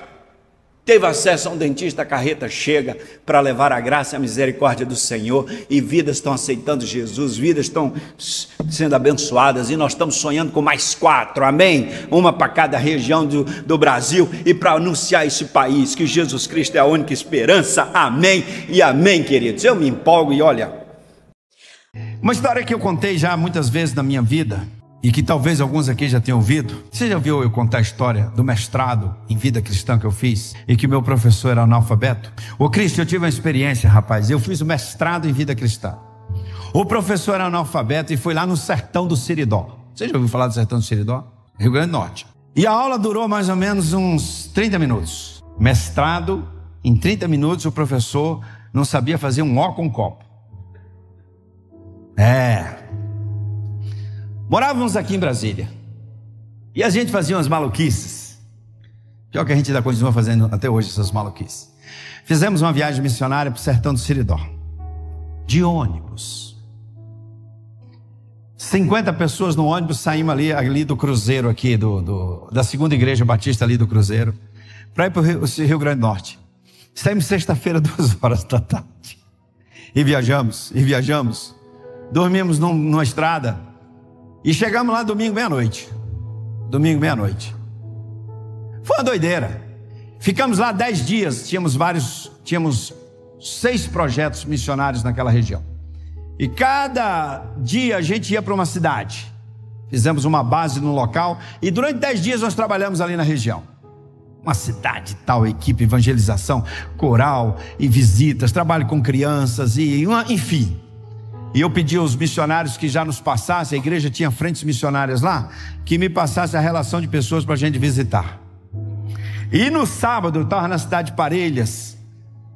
S3: teve acesso a um dentista, a carreta chega para levar a graça e a misericórdia do Senhor, e vidas estão aceitando Jesus, vidas estão sendo abençoadas, e nós estamos sonhando com mais 4, amém? Uma para cada região do Brasil, e para anunciar esse país, que Jesus Cristo é a única esperança, amém e amém, queridos. Eu me empolgo e olha... Uma história que eu contei já muitas vezes na minha vida, e que talvez alguns aqui já tenham ouvido. Você já ouviu eu contar a história do mestrado em vida cristã que eu fiz, e que meu professor era analfabeto? Ô Cristo, eu tive uma experiência, rapaz. Eu fiz o mestrado em vida cristã. O professor era analfabeto e foi lá no sertão do Seridó. Você já ouviu falar do sertão do Seridó? Rio Grande do Norte. E a aula durou mais ou menos uns 30 minutos. Mestrado, em 30 minutos o professor não sabia fazer um ó com um copo. Morávamos aqui em Brasília e a gente fazia umas maluquices. Pior que a gente ainda continua fazendo até hoje essas maluquices. Fizemos uma viagem missionária para o sertão do Seridó, de ônibus. 50 pessoas no ônibus. Saímos ali do Cruzeiro aqui, da segunda igreja batista ali do Cruzeiro, para ir para o Rio Grande do Norte. Saímos sexta-feira, 2 horas da tarde. E viajamos. Dormimos numa estrada e chegamos lá domingo meia-noite. Foi uma doideira. Ficamos lá 10 dias. Tínhamos 6 projetos missionários naquela região. E cada dia a gente ia para uma cidade. Fizemos uma base no local e durante 10 dias nós trabalhamos ali na região. Uma cidade, tal, equipe, evangelização, coral e visitas, trabalho com crianças enfim. E eu pedi aos missionários que já nos passassem, a igreja tinha frentes missionárias lá, que me passassem a relação de pessoas para a gente visitar. E no sábado eu estava na cidade de Parelhas,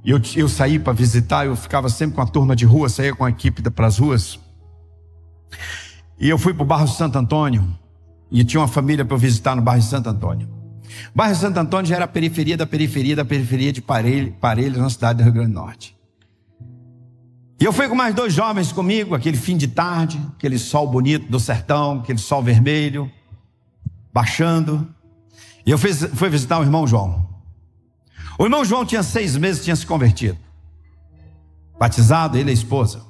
S3: e eu saí para visitar, eu ficava sempre com a turma de rua, saía com a equipe para as ruas. E eu fui para o bairro Santo Antônio, e tinha uma família para eu visitar no bairro Santo Antônio. O bairro Santo Antônio já era a periferia de Parelhas, na cidade do Rio Grande do Norte. E eu fui com mais 2 jovens comigo, aquele fim de tarde, aquele sol bonito do sertão, aquele sol vermelho, baixando. E eu fui visitar o irmão João. O irmão João tinha 6 meses, tinha se convertido. Batizado, ele e a esposa.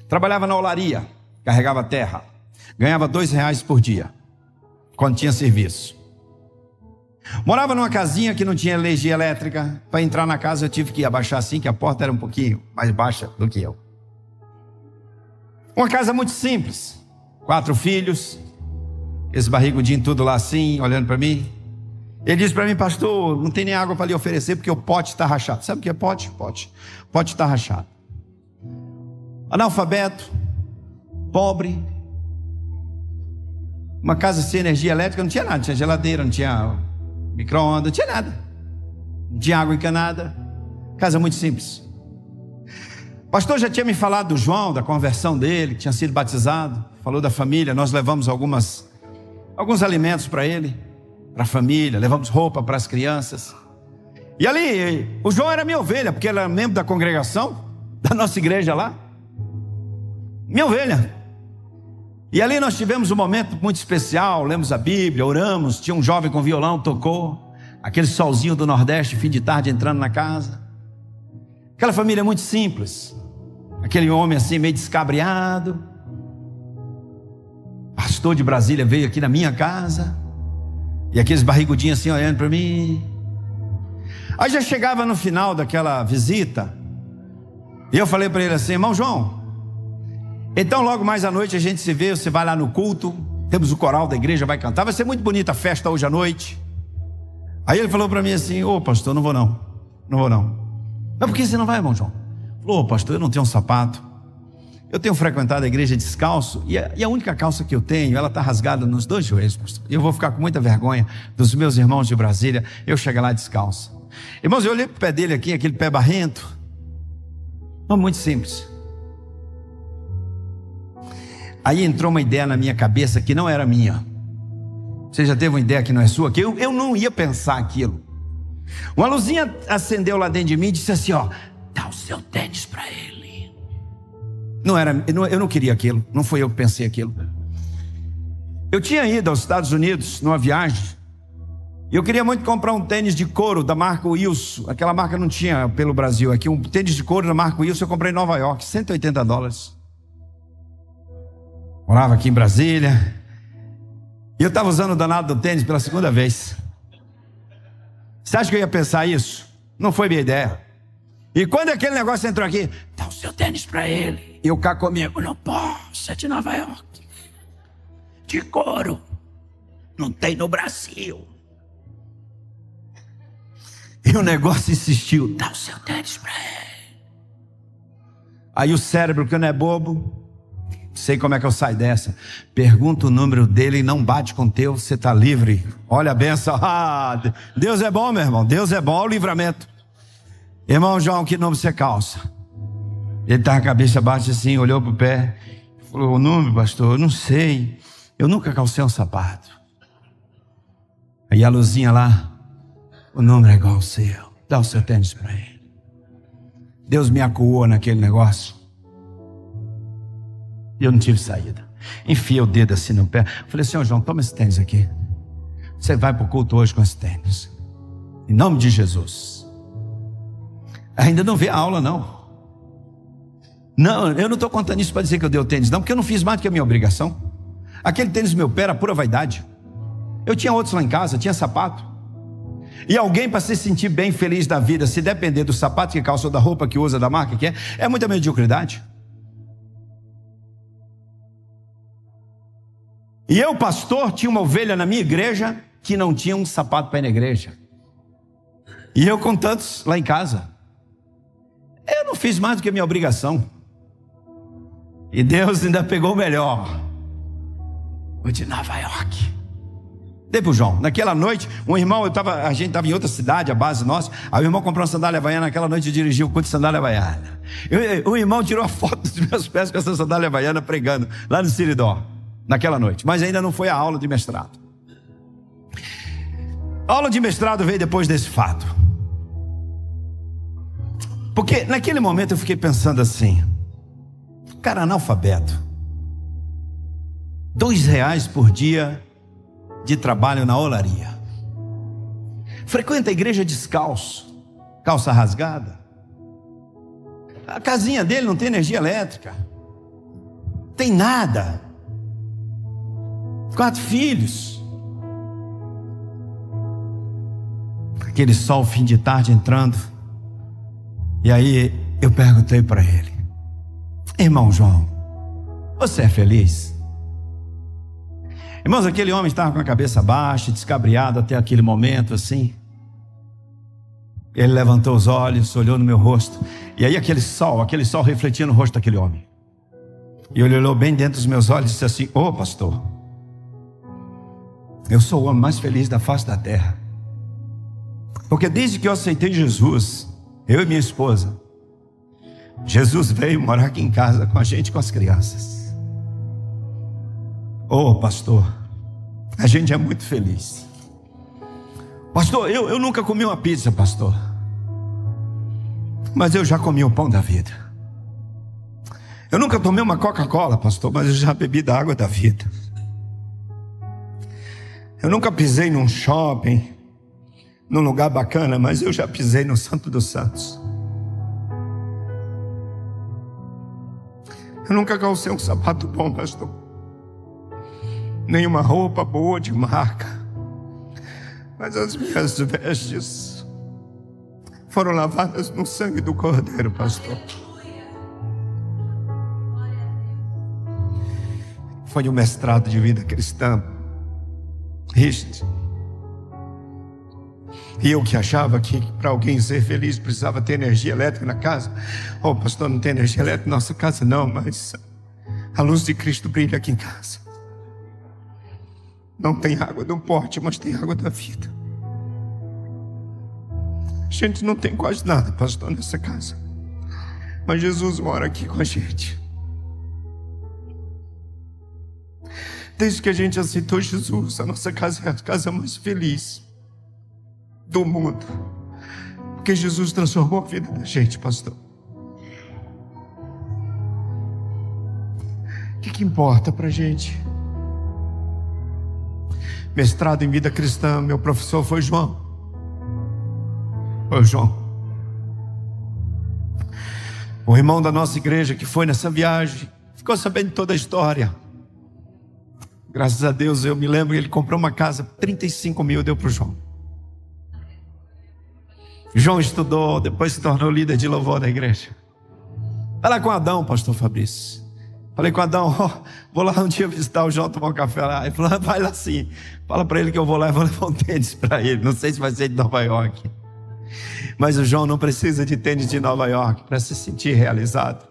S3: Trabalhava na olaria, carregava terra. Ganhava R$2 por dia, quando tinha serviço. Morava numa casinha que não tinha energia elétrica. Para entrar na casa eu tive que abaixar assim, que a porta era um pouquinho mais baixa do que eu. Uma casa muito simples. 4 filhos. Esse barrigudinho tudo lá assim, olhando para mim. Ele disse para mim: pastor, não tem nem água para lhe oferecer porque o pote está rachado. Sabe o que é pote? Pote está rachado. Analfabeto, pobre. Uma casa sem energia elétrica, não tinha nada. Não tinha geladeira, não tinha micro-ondas, não tinha nada. Não tinha água encanada. Casa muito simples. O pastor já tinha me falado do João, da conversão dele, que tinha sido batizado. Falou da família, nós levamos alguns alimentos para ele, para a família, levamos roupa para as crianças. E ali, o João era minha ovelha, porque ele era membro da congregação, da nossa igreja lá. Minha ovelha. E ali nós tivemos um momento muito especial, lemos a Bíblia, oramos, tinha um jovem com violão, tocou, aquele solzinho do Nordeste, fim de tarde, entrando na casa. Aquela família muito simples, aquele homem assim meio descabriado. Pastor de Brasília veio aqui na minha casa, e aqueles barrigudinhos assim olhando para mim. Aí já chegava no final daquela visita, e eu falei para ele assim: irmão João, então logo mais à noite a gente se vê, você vai lá no culto, temos o coral da igreja, vai cantar, vai ser muito bonita a festa hoje à noite. Aí ele falou para mim assim: ô pastor, não vou não. Mas por que você não vai, irmão João? Falou: pastor, eu não tenho um sapato, eu tenho frequentado a igreja descalço, e a única calça que eu tenho, ela está rasgada nos 2 joelhos, pastor. Eu vou ficar com muita vergonha dos meus irmãos de Brasília, eu chegar lá descalço. Irmãos, eu olhei para o pé dele aqui, aquele pé barrento, muito simples. Aí entrou uma ideia na minha cabeça que não era minha. Você já teve uma ideia que não é sua? Que eu não ia pensar aquilo. Uma luzinha acendeu lá dentro de mim e disse assim: ó, dá o seu tênis para ele. Eu não queria aquilo, não foi eu que pensei aquilo. Eu tinha ido aos Estados Unidos numa viagem, e eu queria muito comprar um tênis de couro da marca Wilson. Aquela marca não tinha pelo Brasil aqui. Um tênis de couro da marca Wilson eu comprei em Nova York, $180. Morava aqui em Brasília, e eu estava usando o danado do tênis pela 2ª vez. Você acha que eu ia pensar isso? Não foi minha ideia. E quando aquele negócio entrou aqui: dá o seu tênis para ele. E eu cá comigo: não posso, é de Nova York, de couro, não tem no Brasil. E o negócio insistiu: dá o seu tênis para ele. Aí o cérebro, que não é bobo, sei como é que eu saio dessa. Pergunta o número dele e não bate com o teu, você está livre. Olha a benção. Deus é bom, meu irmão. Deus é bom, olha o livramento. Irmão João, que número você calça? Ele estava com a cabeça baixa assim, olhou para o pé, falou: o número, pastor, eu não sei, eu nunca calcei um sapato. Aí a luzinha lá: o número é igual ao seu, dá o seu tênis para ele. Deus me acuou naquele negócio. E eu não tive saída. Enfiei o dedo assim no pé. Falei: senhor João, toma esse tênis aqui. Você vai para o culto hoje com esse tênis, em nome de Jesus. Ainda não vê a aula não. Não, eu não estou contando isso para dizer que eu dei o tênis não, porque eu não fiz mais do que a minha obrigação. Aquele tênis no meu pé era pura vaidade. Eu tinha outros lá em casa, tinha sapato. E alguém, para se sentir bem, feliz da vida, se depender do sapato que calça ou da roupa que usa, da marca que é muita mediocridade. E eu, pastor, tinha uma ovelha na minha igreja que não tinha um sapato para ir na igreja. E eu com tantos lá em casa. Eu não fiz mais do que a minha obrigação. E Deus ainda pegou o melhor. O de Nova York. Dei pro João. Naquela noite, um irmão, a gente estava em outra cidade, a base nossa. Aí o irmão comprou uma sandália havaiana. Naquela noite eu dirigi o culto de sandália havaiana. O irmão tirou a foto dos meus pés com essa sandália havaiana pregando lá no Siridó. Naquela noite, mas ainda não foi a aula de mestrado. A aula de mestrado veio depois desse fato. Porque naquele momento eu fiquei pensando assim: cara analfabeto, R$2 por dia de trabalho na olaria, frequenta a igreja descalço, calça rasgada, a casinha dele não tem energia elétrica, tem nada, 4 filhos. aquele sol fim de tarde entrando. E aí eu perguntei para ele: irmão João, você é feliz? Irmãos, aquele homem estava com a cabeça baixa, descabriado até aquele momento assim. Ele levantou os olhos, olhou no meu rosto, e aí aquele sol refletia no rosto daquele homem. E ele olhou bem dentro dos meus olhos e disse assim: ô pastor, eu sou o homem mais feliz da face da terra. Porque desde que eu aceitei Jesus, eu e minha esposa, Jesus veio morar aqui em casa com a gente, com as crianças. Ô pastor, a gente é muito feliz. Pastor, eu nunca comi uma pizza, pastor, mas eu já comi o pão da vida. Eu nunca tomei uma Coca-Cola, pastor, mas eu já bebi da água da vida. Eu nunca pisei num shopping, num lugar bacana, mas eu já pisei no Santo dos Santos. Eu nunca calcei um sapato bom, pastor, nenhuma roupa boa de marca, mas as minhas vestes foram lavadas no sangue do Cordeiro, pastor. Foi um mestrado de vida cristã, Richard. E eu que achava que para alguém ser feliz precisava ter energia elétrica na casa. Oh, pastor, não tem energia elétrica na nossa casa não, mas a luz de Cristo brilha aqui em casa. Não tem água do pote, mas tem água da vida. A gente não tem quase nada, pastor, nessa casa, mas Jesus mora aqui com a gente. Desde que a gente aceitou Jesus, a nossa casa é a casa mais feliz do mundo, porque Jesus transformou a vida da gente, pastor. O que importa pra gente? Mestrado em vida cristã, meu professor foi João. Foi João. O irmão da nossa igreja que foi nessa viagem ficou sabendo toda a história. Graças a Deus, eu me lembro, ele comprou uma casa, 35 mil, deu para o João. João estudou, depois se tornou líder de louvor da igreja. Vai lá com Adão, pastor Fabrício. Falei com Adão, vou lá um dia visitar o João, tomar um café lá. Ele falou, vai lá sim. Fala para ele que eu vou lá e vou levar um tênis para ele. Não sei se vai ser de Nova York, mas o João não precisa de tênis de Nova York para se sentir realizado.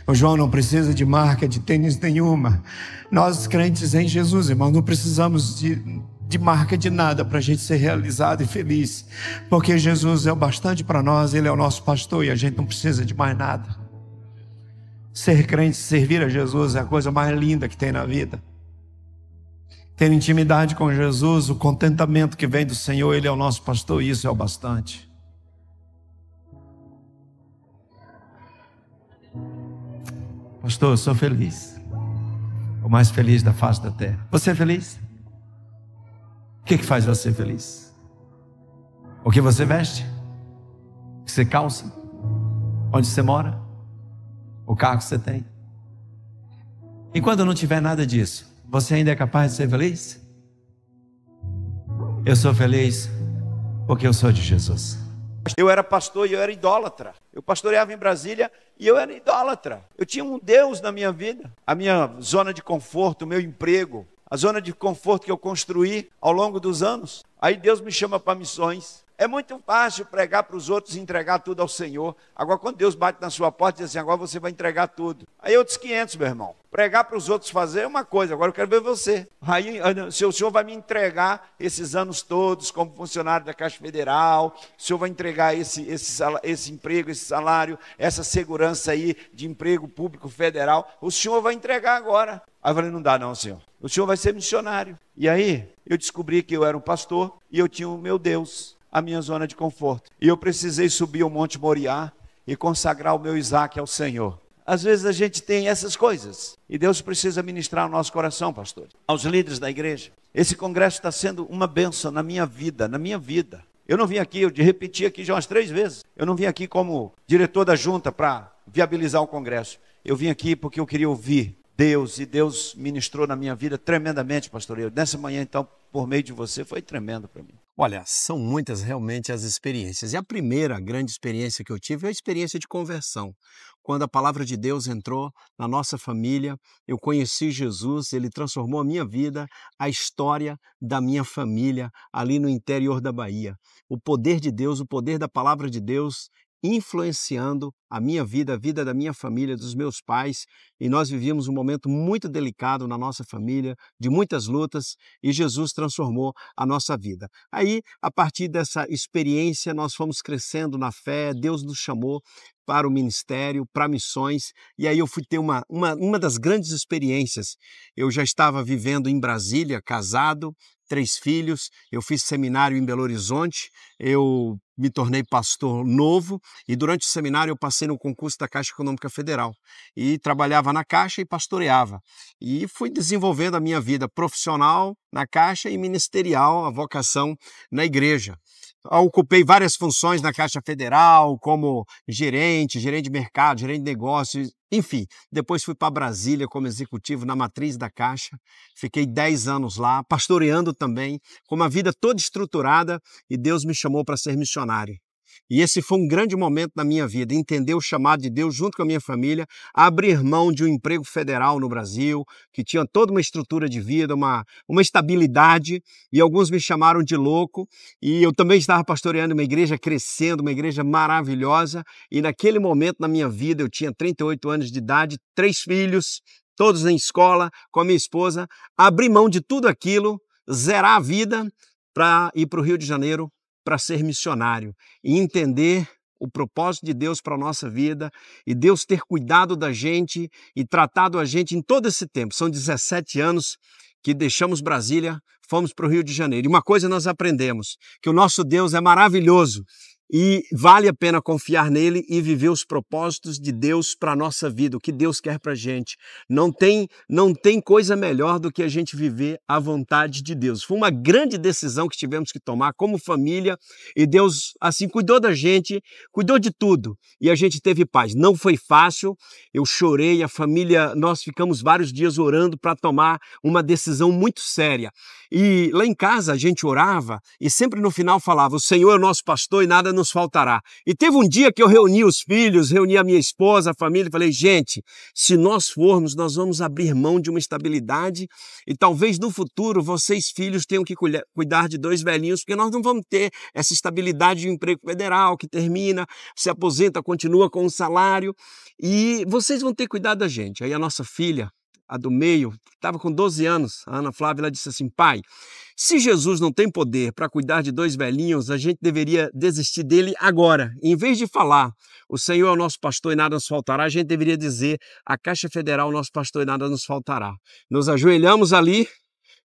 S3: O João não precisa de marca de tênis nenhuma. Nós crentes em Jesus, irmão, não precisamos de marca de nada para a gente ser realizado e feliz, porque Jesus é o bastante para nós. Ele é o nosso pastor e a gente não precisa de mais nada. Ser crente, servir a Jesus é a coisa mais linda que tem na vida. Ter intimidade com Jesus, o contentamento que vem do Senhor, Ele é o nosso pastor e isso é o bastante. Pastor, eu sou feliz, o mais feliz da face da terra. Você é feliz? O que faz você feliz? O que você veste? O que você calça? Onde você mora? O carro que você tem? E quando não tiver nada disso, você ainda é capaz de ser feliz? Eu sou feliz porque eu sou de Jesus.
S5: Eu era pastor e eu era idólatra. Eu pastoreava em Brasília e eu era idólatra. Eu tinha um Deus na minha vida. A minha zona de conforto, o meu emprego, a zona de conforto que eu construí ao longo dos anos. Aí Deus me chama para missões. É muito fácil pregar para os outros e entregar tudo ao Senhor. Agora, quando Deus bate na sua porta e diz assim, agora você vai entregar tudo. Aí outros 500, meu irmão. Pregar para os outros fazer é uma coisa, agora eu quero ver você. Aí se o Senhor vai me entregar esses anos todos como funcionário da Caixa Federal, o Senhor vai entregar esse emprego, esse salário, essa segurança aí de emprego público federal, o Senhor vai entregar agora. Aí eu falei, não dá não, Senhor. O Senhor vai ser missionário. E aí eu descobri que eu era um pastor e eu tinha o meu Deus, a minha zona de conforto. E eu precisei subir o Monte Moriá e consagrar o meu Isaac ao Senhor. Às vezes a gente tem essas coisas e Deus precisa ministrar o nosso coração, pastor. Aos líderes da igreja, esse congresso está sendo uma bênção na minha vida, Eu não vim aqui, eu repeti aqui já umas 3 vezes. Eu não vim aqui como diretor da junta para viabilizar o congresso. Eu vim aqui porque eu queria ouvir Deus, e Deus ministrou na minha vida tremendamente, pastor. Nessa manhã, então, por meio de você, foi tremendo para mim.
S6: Olha, são muitas realmente as experiências. E a primeira grande experiência que eu tive é a experiência de conversão. Quando a palavra de Deus entrou na nossa família, eu conheci Jesus, ele transformou a minha vida, a história da minha família ali no interior da Bahia. O poder de Deus, o poder da palavra de Deus influenciando a minha vida, a vida da minha família, dos meus pais, e nós vivíamos um momento muito delicado na nossa família, de muitas lutas, e Jesus transformou a nossa vida. Aí, a partir dessa experiência, nós fomos crescendo na fé, Deus nos chamou para o ministério, para missões, e aí eu fui ter uma das grandes experiências. Eu já estava vivendo em Brasília, casado, 3 filhos, eu fiz seminário em Belo Horizonte, eu me tornei pastor novo e durante o seminário eu passei no concurso da Caixa Econômica Federal e trabalhava na Caixa e pastoreava. E fui desenvolvendo a minha vida profissional na Caixa e ministerial, a vocação na igreja. Ocupei várias funções na Caixa Federal, como gerente de mercado, gerente de negócios, enfim. Depois fui para Brasília como executivo na matriz da Caixa, fiquei 10 anos lá, pastoreando também, com uma vida toda estruturada e Deus me chamou para ser missionário. E esse foi um grande momento na minha vida, entender o chamado de Deus junto com a minha família, abrir mão de um emprego federal no Brasil, que tinha toda uma estrutura de vida, uma estabilidade, e alguns me chamaram de louco, e eu também estava pastoreando uma igreja crescendo, uma igreja maravilhosa, e naquele momento na minha vida, eu tinha 38 anos de idade, 3 filhos, todos em escola, com a minha esposa, abri mão de tudo aquilo, zerar a vida para ir para o Rio de Janeiro, para ser missionário e entender o propósito de Deus para a nossa vida e Deus ter cuidado da gente e tratado a gente em todo esse tempo. São 17 anos que deixamos Brasília, fomos para o Rio de Janeiro. E uma coisa nós aprendemos, que o nosso Deus é maravilhoso e vale a pena confiar nele e viver os propósitos de Deus para a nossa vida, o que Deus quer para a gente. Não tem coisa melhor do que a gente viver a vontade de Deus. Foi uma grande decisão que tivemos que tomar como família e Deus assim cuidou da gente, cuidou de tudo e a gente teve paz. Não foi fácil, eu chorei, a família, nós ficamos vários dias orando para tomar uma decisão muito séria. E lá em casa a gente orava e sempre no final falava, o Senhor é o nosso pastor e nada nos faltará. E teve um dia que eu reuni os filhos, reuni a minha esposa, a família e falei, gente, se nós formos, nós vamos abrir mão de uma estabilidade e talvez no futuro vocês filhos tenham que cuidar de 2 velhinhos, porque nós não vamos ter essa estabilidade de um emprego federal que termina, se aposenta, continua com um salário e vocês vão ter que cuidar da gente. Aí a nossa filha, a do meio, estava com 12 anos, a Ana Flávia, ela disse assim, pai, se Jesus não tem poder para cuidar de 2 velhinhos, a gente deveria desistir dele agora. Em vez de falar, o Senhor é o nosso pastor e nada nos faltará, a gente deveria dizer, a Caixa Federal é o nosso pastor e nada nos faltará. Nos ajoelhamos ali,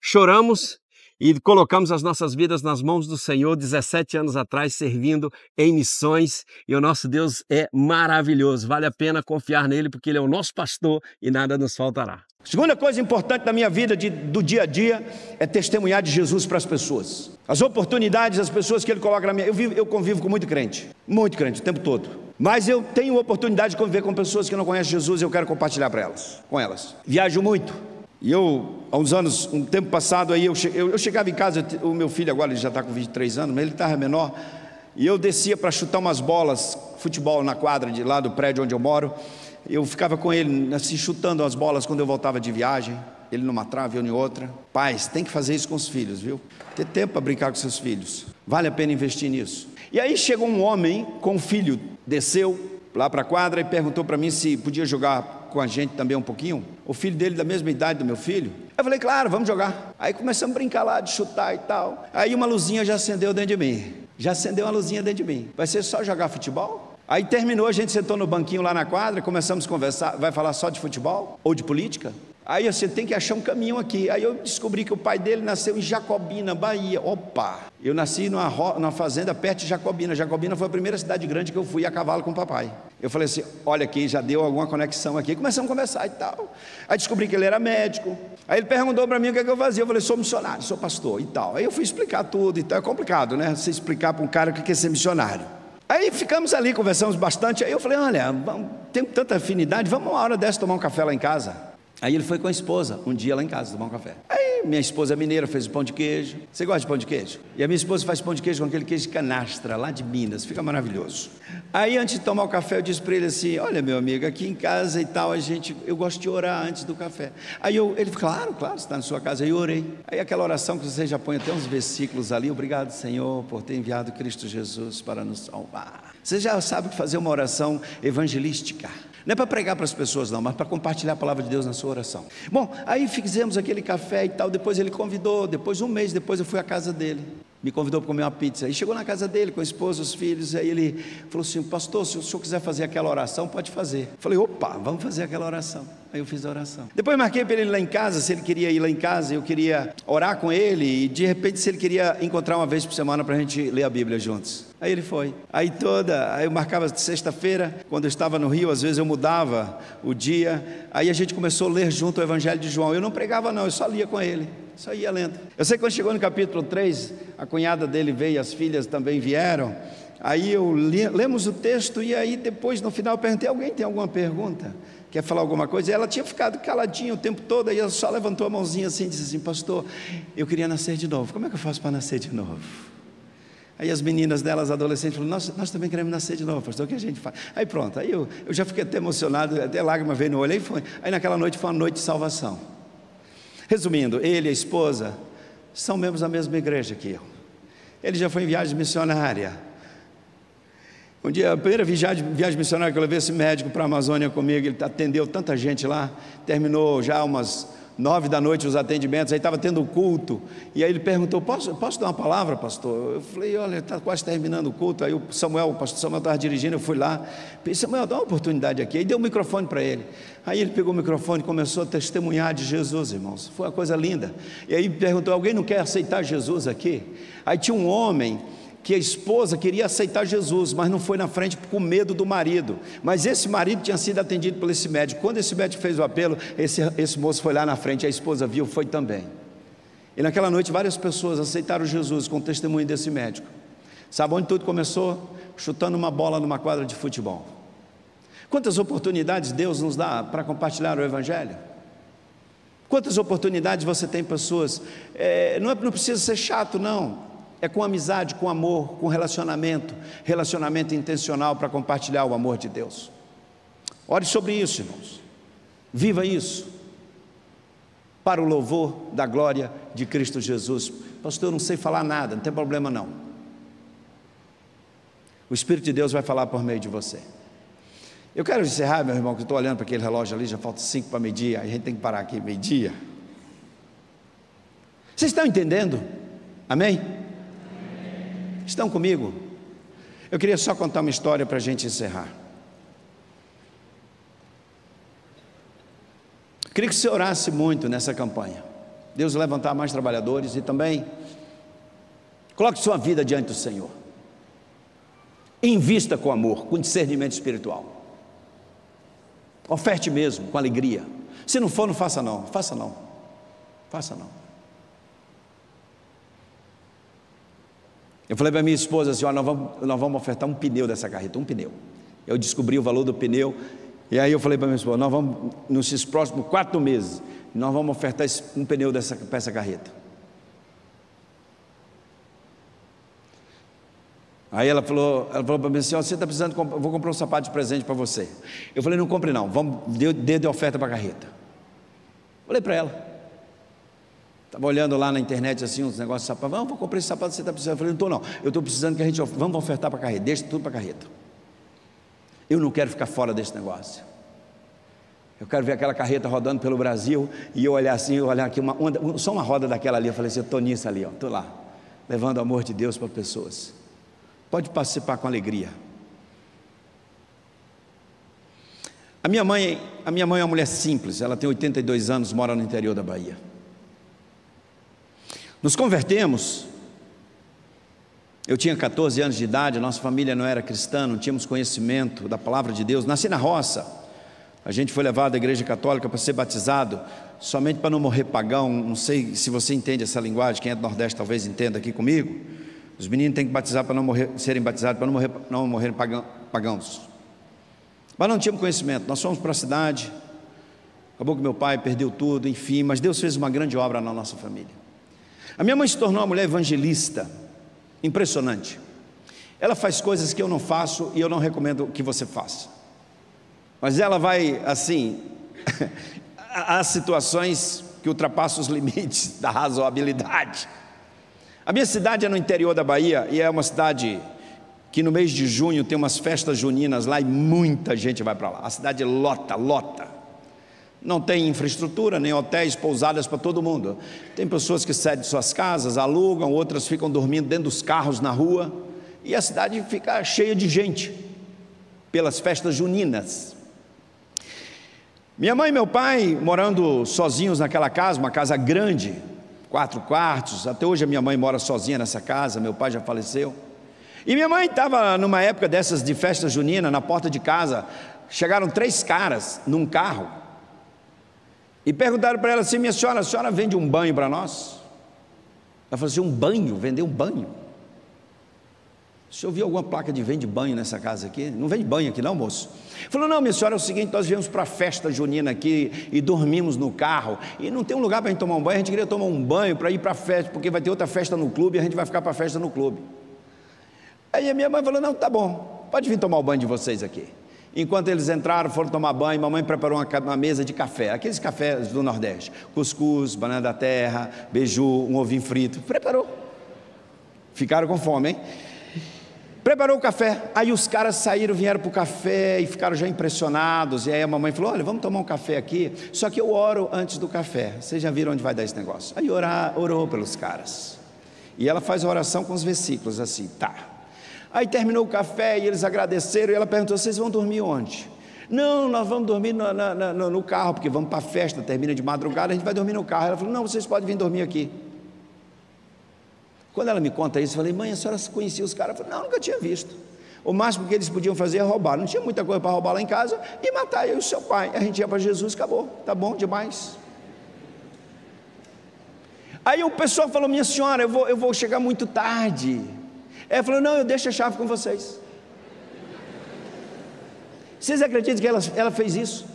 S6: choramos e colocamos as nossas vidas nas mãos do Senhor 17 anos atrás, servindo em missões. E o nosso Deus é maravilhoso. Vale a pena confiar nele, porque ele é o nosso pastor e nada nos faltará.
S3: Segunda coisa importante da minha vida, do dia a dia, é testemunhar de Jesus para as pessoas. As oportunidades, as pessoas que ele coloca na minha... Eu convivo com muito crente, o tempo todo. Mas eu tenho oportunidade de conviver com pessoas que não conhecem Jesus e eu quero compartilhar com elas. Viajo muito. E eu, há uns anos, um tempo passado, aí eu chegava em casa, o meu filho agora ele já está com 23 anos, mas ele estava menor, e eu descia para chutar umas bolas, futebol na quadra de lá do prédio onde eu moro, eu ficava com ele, assim, chutando as bolas quando eu voltava de viagem, ele numa trave, eu em outra. Pais, tem que fazer isso com os filhos, viu? Ter tempo para brincar com seus filhos, vale a pena investir nisso. E aí chegou um homem com um filho, desceu lá para a quadra e perguntou para mim se podia jogar com a gente também um pouquinho, o filho dele da mesma idade do meu filho. Eu falei, claro, vamos jogar. Aí começamos a brincar lá, de chutar e tal. Aí uma luzinha já acendeu dentro de mim. Já acendeu uma luzinha dentro de mim. Vai ser só jogar futebol? Aí terminou, a gente sentou no banquinho lá na quadra, começamos a conversar, vai falar só de futebol? Ou de política? Aí você tem que achar um caminho aqui. Aí eu descobri que o pai dele nasceu em Jacobina, Bahia. Opa! Eu nasci numa fazenda perto de Jacobina. Jacobina foi a primeira cidade grande que eu fui a cavalo com o papai. Eu falei assim, olha aqui, já deu alguma conexão aqui. Começamos a conversar e tal. Aí descobri que ele era médico. Aí ele perguntou para mim o que eu fazia. Eu falei, sou missionário, sou pastor e tal. Aí eu fui explicar tudo e tal. É complicado, né? Você explicar para um cara o que é ser missionário. Aí ficamos ali, conversamos bastante. Aí eu falei, olha, temos tanta afinidade, vamos uma hora dessa tomar um café lá em casa. Aí ele foi com a esposa, um dia lá em casa, tomar um café. Aí minha esposa mineira fez o pão de queijo. Você gosta de pão de queijo? E a minha esposa faz pão de queijo com aquele queijo de canastra, lá de Minas, fica maravilhoso. Aí antes de tomar o café eu disse para ele assim, olha meu amigo, aqui em casa e tal, eu gosto de orar antes do café. Aí ele falou, claro, você está na sua casa. Aí eu orei. Aí aquela oração que você já põe até uns versículos ali, obrigado Senhor por ter enviado Cristo Jesus para nos salvar. Você já sabe fazer uma oração evangelística. Não é para pregar para as pessoas não, mas para compartilhar a palavra de Deus na sua oração. Bom, aí fizemos aquele café e tal, depois ele convidou, depois um mês depois eu fui à casa dele, me convidou para comer uma pizza, aí chegou na casa dele com a esposa, os filhos, aí ele falou assim, pastor, se o senhor quiser fazer aquela oração, pode fazer. Eu falei, opa, vamos fazer aquela oração. Aí eu fiz a oração. Depois marquei para ele ir lá em casa, se ele queria ir lá em casa, eu queria orar com ele, e de repente se ele queria encontrar uma vez por semana para a gente ler a Bíblia juntos. Aí ele foi. Aí eu marcava sexta-feira, quando eu estava no Rio, às vezes eu mudava o dia, aí a gente começou a ler junto o Evangelho de João. Eu não pregava não, eu só lia com ele, só ia lendo. Eu sei que quando chegou no capítulo 3, a cunhada dele veio, as filhas também vieram, aí lemos o texto, e aí depois no final eu perguntei, alguém tem alguma pergunta? Quer falar alguma coisa? E ela tinha ficado caladinha o tempo todo, aí ela só levantou a mãozinha assim e disse assim, pastor, eu queria nascer de novo. Como é que eu faço para nascer de novo? Aí as meninas delas, adolescentes, falaram, nós também queremos nascer de novo, pastor, o que a gente faz? Aí pronto, aí eu já fiquei até emocionado, até lágrima veio no olho, aí naquela noite foi uma noite de salvação. Resumindo, ele e a esposa são membros da mesma igreja que eu. Ele já foi em viagem missionária. Um dia, a primeira viagem missionária que eu levei esse médico para a Amazônia comigo, ele atendeu tanta gente lá, terminou já umas 9 da noite os atendimentos, aí estava tendo o culto, e aí ele perguntou, posso dar uma palavra, pastor? Eu falei, olha, está quase terminando o culto. Aí o pastor Samuel estava dirigindo, eu fui lá, pensei, Samuel, dá uma oportunidade aqui, aí deu o microfone para ele, aí ele pegou o microfone e começou a testemunhar de Jesus, irmãos, foi uma coisa linda. E aí perguntou, alguém não quer aceitar Jesus aqui? Aí tinha um homem que a esposa queria aceitar Jesus, mas não foi na frente com medo do marido, mas esse marido tinha sido atendido por esse médico. Quando esse médico fez o apelo, esse moço foi lá na frente, a esposa viu, foi também. E naquela noite várias pessoas aceitaram Jesus com o testemunho desse médico. Sabe onde tudo começou? Chutando uma bola numa quadra de futebol. Quantas oportunidades Deus nos dá para compartilhar o Evangelho? Quantas oportunidades você tem, pessoas? Não precisa ser chato não, é com amizade, com amor, com relacionamento intencional para compartilhar o amor de Deus. Ore sobre isso, irmãos, viva isso, para o louvor da glória de Cristo Jesus. Pastor, eu não sei falar nada, não tem problema não, o Espírito de Deus vai falar por meio de você. Eu quero encerrar, meu irmão, que eu estou olhando para aquele relógio ali, já falta 5 para meio-dia, a gente tem que parar aqui meio-dia. Vocês estão entendendo? Amém? Estão comigo? Eu queria só contar uma história para a gente encerrar. Queria que você orasse muito nessa campanha, Deus levantar mais trabalhadores, e também coloque sua vida diante do Senhor, invista com amor, com discernimento espiritual, oferte mesmo, com alegria. Se não for, não faça não, faça não, faça não. Eu falei para minha esposa assim, nós vamos ofertar um pneu dessa carreta, um pneu. Eu descobri o valor do pneu, e aí eu falei para minha esposa, nós vamos, nos próximos 4 meses, nós vamos ofertar um pneu para essa carreta. Aí ela falou para mim assim, você está precisando, vou comprar um sapato de presente para você. Eu falei, não compre não, dê de oferta para a carreta. Falei para ela. Estava olhando lá na internet assim, uns negócios de sapato, vou comprar esse sapato que você está precisando. Eu falei, não estou não, eu estou precisando que a gente, vamos ofertar para a carreta, deixa tudo para a carreta. Eu não quero ficar fora desse negócio. Eu quero ver aquela carreta rodando pelo Brasil, e eu olhar assim, olhar aqui, só uma roda daquela ali, eu falei assim, eu estou nisso ali, estou lá, levando o amor de Deus para pessoas. Pode participar com alegria. A minha mãe é uma mulher simples, ela tem 82 anos, mora no interior da Bahia. Nos convertemos, eu tinha 14 anos de idade, nossa família não era cristã, não tínhamos conhecimento da palavra de Deus, nasci na roça, a gente foi levado à igreja católica para ser batizado, somente para não morrer pagão. Não sei se você entende essa linguagem, quem é do Nordeste talvez entenda aqui comigo, os meninos têm que batizar para serem batizados, para não morrerem pagãos, mas não tínhamos conhecimento. Nós fomos para a cidade, Acabou que meu pai perdeu tudo, enfim, mas Deus fez uma grande obra na nossa família. A minha mãe se tornou uma mulher evangelista, impressionante. Ela faz coisas que eu não faço e eu não recomendo que você faça. Mas ela vai, assim, há situações que ultrapassam os limites da razoabilidade. A minha cidade é no interior da Bahia e é uma cidade que no mês de junho tem umas festas juninas lá e muita gente vai para lá. A cidade lota. Não tem infraestrutura, nem hotéis, pousadas para todo mundo. Tem pessoas que cedem suas casas, alugam, outras ficam dormindo dentro dos carros na rua. E a cidade fica cheia de gente, pelas festas juninas. Minha mãe e meu pai morando sozinhos naquela casa, uma casa grande, 4 quartos. Até hoje a minha mãe mora sozinha nessa casa, meu pai já faleceu. E minha mãe estava numa época dessas de festa junina, na porta de casa. Chegaram 3 caras num carro. E perguntaram para ela assim: minha senhora, a senhora vende um banho para nós? Ela falou assim: um banho? Vender um banho? O senhor viu alguma placa de vende banho nessa casa aqui? Não vende banho aqui não, moço? Falou: não, minha senhora, é o seguinte, nós viemos para a festa junina aqui e dormimos no carro, e não tem um lugar para a gente tomar um banho, a gente queria tomar um banho para ir para a festa, porque vai ter outra festa no clube e a gente vai ficar para a festa no clube. Aí a minha mãe falou: não, tá bom, pode vir tomar o banho de vocês aqui. Enquanto eles entraram, foram tomar banho, mamãe preparou uma mesa de café, aqueles cafés do Nordeste, cuscuz, banana da terra, beiju, um ovinho frito, preparou. Ficaram com fome, hein? Preparou o café, aí os caras saíram, vieram para o café e ficaram já impressionados. E aí a mamãe falou: olha, vamos tomar um café aqui, só que eu oro antes do café. Vocês já viram onde vai dar esse negócio? Aí orou pelos caras. E ela faz a oração com os versículos assim, tá. Aí terminou o café e eles agradeceram e ela perguntou: vocês vão dormir onde? Não, nós vamos dormir no carro, porque vamos para a festa, termina de madrugada, a gente vai dormir no carro. Ela falou: não, vocês podem vir dormir aqui. Quando ela me conta isso, eu falei: mãe, a senhora conhecia os caras? Eu falei: não, nunca tinha visto. O máximo que eles podiam fazer é roubar, não tinha muita coisa para roubar lá em casa, e matar eu e o seu pai. A gente ia para Jesus, acabou, tá bom demais. Aí o pessoal falou: minha senhora, eu vou chegar muito tarde. Ela falou: não, eu deixo a chave com vocês. Vocês acreditam que ela fez isso?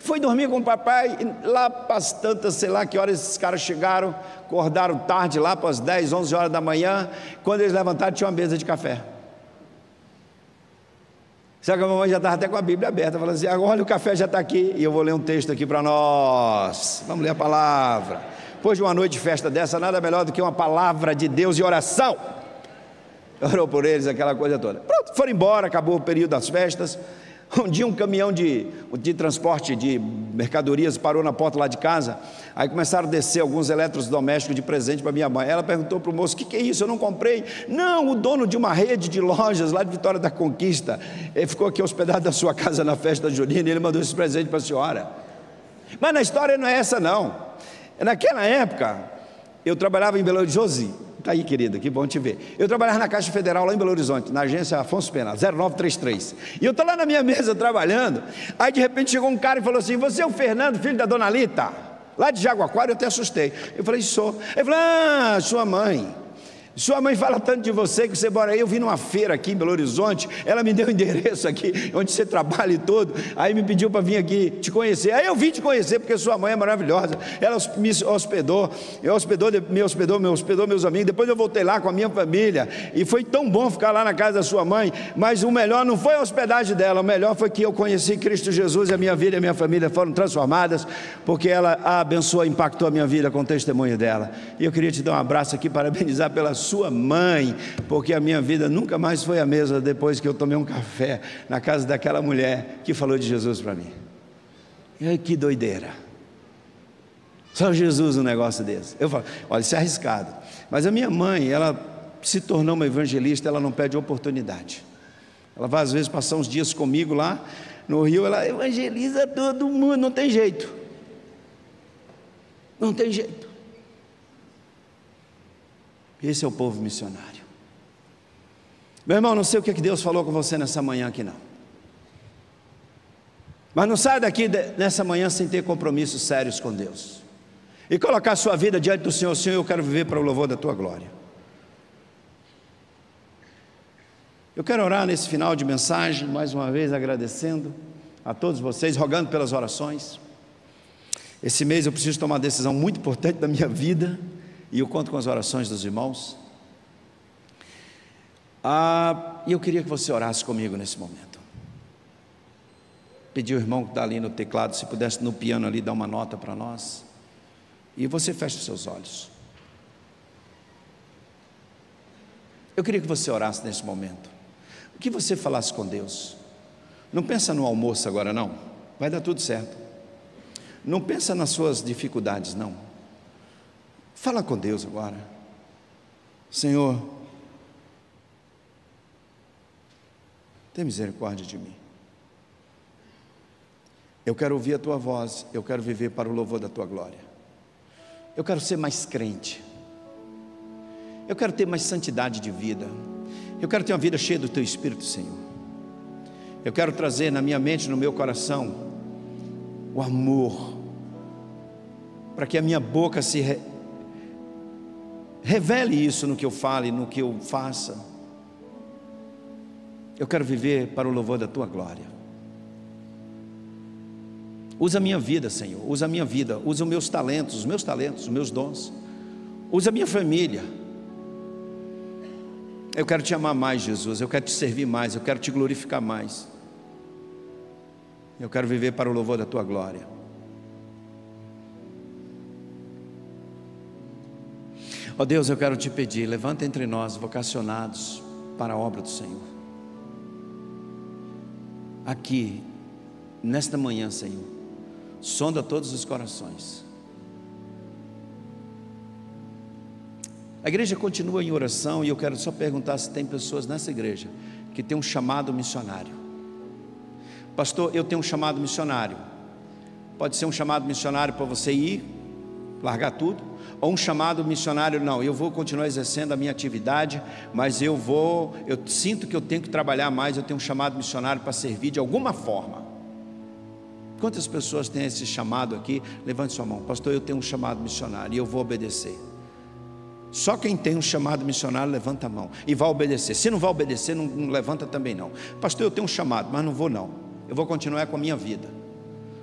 S3: Foi dormir com o papai, e lá para as tantas, sei lá que horas esses caras chegaram, acordaram tarde, lá para as 10, 11 horas da manhã. Quando eles levantaram, tinha uma mesa de café. Sabe que a mamãe já estava até com a Bíblia aberta, falando assim: agora o café já está aqui, e eu vou ler um texto aqui para nós. Vamos ler a palavra. Depois de uma noite de festa dessa, nada melhor do que uma palavra de Deus e oração. Orou por eles, aquela coisa toda. Pronto, foram embora, acabou o período das festas. Um dia um caminhão de transporte de mercadorias parou na porta lá de casa. Aí começaram a descer alguns eletrodomésticos de presente para minha mãe. Ela perguntou para o moço: o que é isso? Eu não comprei. Não, o dono de uma rede de lojas lá de Vitória da Conquista, ele ficou aqui hospedado na sua casa na festa junina e ele mandou esse presente para a senhora. Mas na história não é essa não. Naquela época eu trabalhava em Belo Horizonte. Está aí, querida, que bom te ver. Eu trabalhava na Caixa Federal lá em Belo Horizonte, na agência Afonso Pena, 0933. E eu estou lá na minha mesa trabalhando. Aí de repente chegou um cara e falou assim: você é o Fernando, filho da dona Lita? Lá de Jaguaquara. Eu até assustei. Eu falei: sou. Ele falou: ah, sua mãe. Sua mãe fala tanto de você que você mora aí. Eu vim numa feira aqui em Belo Horizonte, ela me deu o endereço aqui, onde você trabalha e tudo. Aí me pediu para vir aqui te conhecer. Aí eu vim te conhecer porque sua mãe é maravilhosa. Ela me hospedou, me hospedou meus amigos. Depois eu voltei lá com a minha família e foi tão bom ficar lá na casa da sua mãe. Mas o melhor não foi a hospedagem dela, o melhor foi que eu conheci Cristo Jesus e a minha vida e a minha família foram transformadas, porque ela abençoou, impactou a minha vida com o testemunho dela. E eu queria te dar um abraço aqui, parabenizar pela sua mãe, porque a minha vida nunca mais foi a mesma depois que eu tomei um café na casa daquela mulher que falou de Jesus para mim. E aí, que doideira. Só Jesus um negócio desse. Eu falo: olha, isso é arriscado. Mas a minha mãe, ela se tornou uma evangelista, ela não perde oportunidade. Ela vai às vezes passar uns dias comigo lá no Rio, ela evangeliza todo mundo, não tem jeito. Não tem jeito. Esse é o povo missionário. Meu irmão, não sei o que Deus falou com você nessa manhã aqui não. Mas não saia daqui nessa manhã sem ter compromissos sérios com Deus. E colocar a sua vida diante do Senhor: Senhor, eu quero viver para o louvor da Tua glória. Eu quero orar nesse final de mensagem, mais uma vez agradecendo a todos vocês, rogando pelas orações. Esse mês eu preciso tomar uma decisão muito importante da minha vida, e eu conto com as orações dos irmãos. E eu queria que você orasse comigo nesse momento. Pedir ao irmão que está ali no teclado, se pudesse no piano ali dar uma nota para nós. E você fecha os seus olhos. Eu queria que você orasse nesse momento. Que você falasse com Deus. Não pensa no almoço agora não. Vai dar tudo certo. Não pensa nas suas dificuldades não. Fala com Deus agora. Senhor, tem misericórdia de mim. Eu quero ouvir a tua voz. Eu quero viver para o louvor da tua glória. Eu quero ser mais crente. Eu quero ter mais santidade de vida. Eu quero ter uma vida cheia do teu Espírito, Senhor. Eu quero trazer na minha mente, no meu coração, o amor, para que a minha boca se revele isso no que eu fale, no que eu faça. Eu quero viver para o louvor da tua glória. Usa a minha vida, Senhor. Usa a minha vida. Usa os meus talentos, os meus dons. Usa a minha família. Eu quero te amar mais, Jesus. Eu quero te servir mais. Eu quero te glorificar mais. Eu quero viver para o louvor da tua glória. Ó Deus, eu quero te pedir, levanta entre nós vocacionados para a obra do Senhor. Aqui, nesta manhã, Senhor, sonda todos os corações. A igreja continua em oração, e eu quero só perguntar se tem pessoas nessa igreja que tem um chamado missionário. Pastor, eu tenho um chamado missionário. Pode ser um chamado missionário para você ir, largar tudo, ou um chamado missionário, não, eu vou continuar exercendo a minha atividade, mas eu sinto que eu tenho que trabalhar mais, eu tenho um chamado missionário para servir de alguma forma. Quantas pessoas têm esse chamado aqui? Levante sua mão. Pastor, eu tenho um chamado missionário e eu vou obedecer. Só quem tem um chamado missionário levanta a mão e vai obedecer. Se não vai obedecer, não levanta também não. Pastor, eu tenho um chamado, mas não vou não. Eu vou continuar com a minha vida.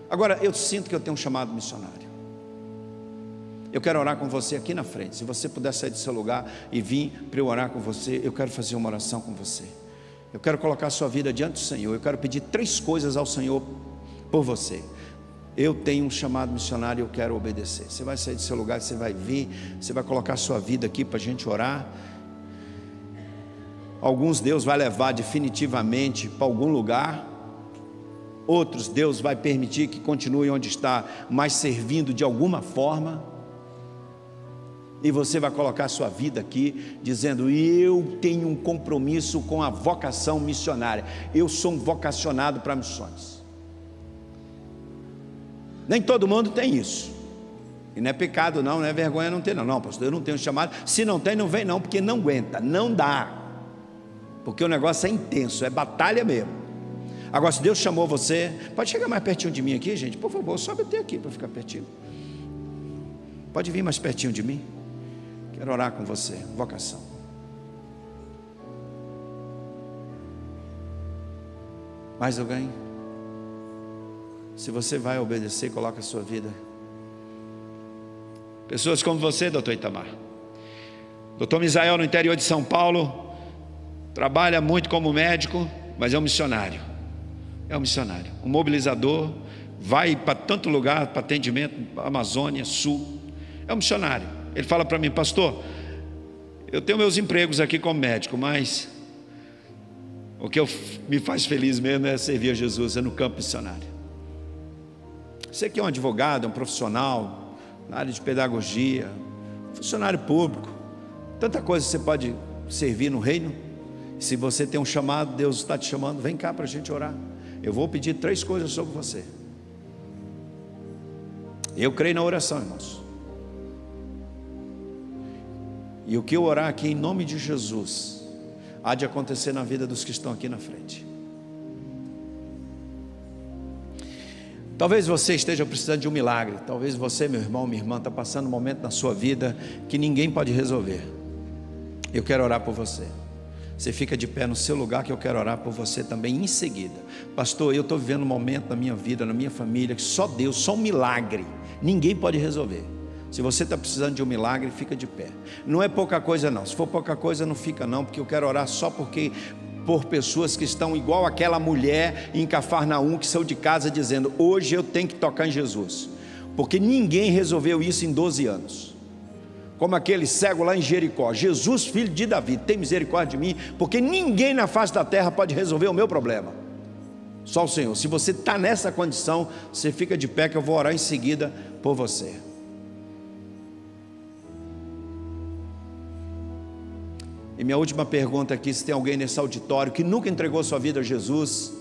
S3: Agora, eu sinto que eu tenho um chamado missionário. Eu quero orar com você aqui na frente. Se você puder sair do seu lugar e vir para eu orar com você, eu quero fazer uma oração com você. Eu quero colocar a sua vida diante do Senhor. Eu quero pedir 3 coisas ao Senhor por você. Eu tenho um chamado missionário e eu quero obedecer. Você vai sair do seu lugar, você vai vir, você vai colocar a sua vida aqui para a gente orar. Alguns Deus vai levar definitivamente para algum lugar. Outros Deus vai permitir que continue onde está, mas servindo de alguma forma. E você vai colocar a sua vida aqui, dizendo: eu tenho um compromisso com a vocação missionária. Eu sou um vocacionado para missões. Nem todo mundo tem isso. E não é pecado não é vergonha não ter não. Não, pastor, eu não tenho chamado. Se não tem, não vem não, porque não aguenta, não dá. Porque o negócio é intenso, é batalha mesmo. Agora, se Deus chamou você, pode chegar mais pertinho de mim aqui, gente, por favor, sobe até aqui para ficar pertinho. Pode vir mais pertinho de mim. Quero orar com você, vocação. Mais alguém? Se você vai obedecer, coloca a sua vida. Pessoas como você, doutor Itamar. Doutor Misael, no interior de São Paulo, trabalha muito como médico, mas é um missionário. É um missionário, um mobilizador, vai para tanto lugar, para atendimento, Amazônia, Sul. É um missionário. Ele fala para mim: pastor, eu tenho meus empregos aqui como médico, mas o que me faz feliz mesmo é servir a Jesus, é no campo missionário. Você que é um advogado, um profissional na área de pedagogia, funcionário público, tanta coisa você pode servir no reino. Se você tem um chamado, Deus está te chamando, vem cá para a gente orar. Eu vou pedir 3 coisas sobre você. Eu creio na oração, irmãos. E o que eu orar aqui em nome de Jesus há de acontecer na vida dos que estão aqui na frente. Talvez você esteja precisando de um milagre. Talvez você, meu irmão, minha irmã, está passando um momento na sua vida que ninguém pode resolver. Eu quero orar por você. Você fica de pé no seu lugar que eu quero orar por você também em seguida. Pastor, eu estou vivendo um momento na minha vida, na minha família, que só Deus, só um milagre, ninguém pode resolver. Se você está precisando de um milagre, fica de pé. Não é pouca coisa não, se for pouca coisa não fica não, porque eu quero orar só por pessoas que estão igual aquela mulher em Cafarnaum, que saiu de casa dizendo, hoje eu tenho que tocar em Jesus. Porque ninguém resolveu isso em 12 anos. Como aquele cego lá em Jericó, Jesus, filho de Davi, tem misericórdia de mim, porque ninguém na face da terra pode resolver o meu problema, só o Senhor. Se você está nessa condição, você fica de pé que eu vou orar em seguida por você. E minha última pergunta aqui, se tem alguém nesse auditório que nunca entregou sua vida a Jesus,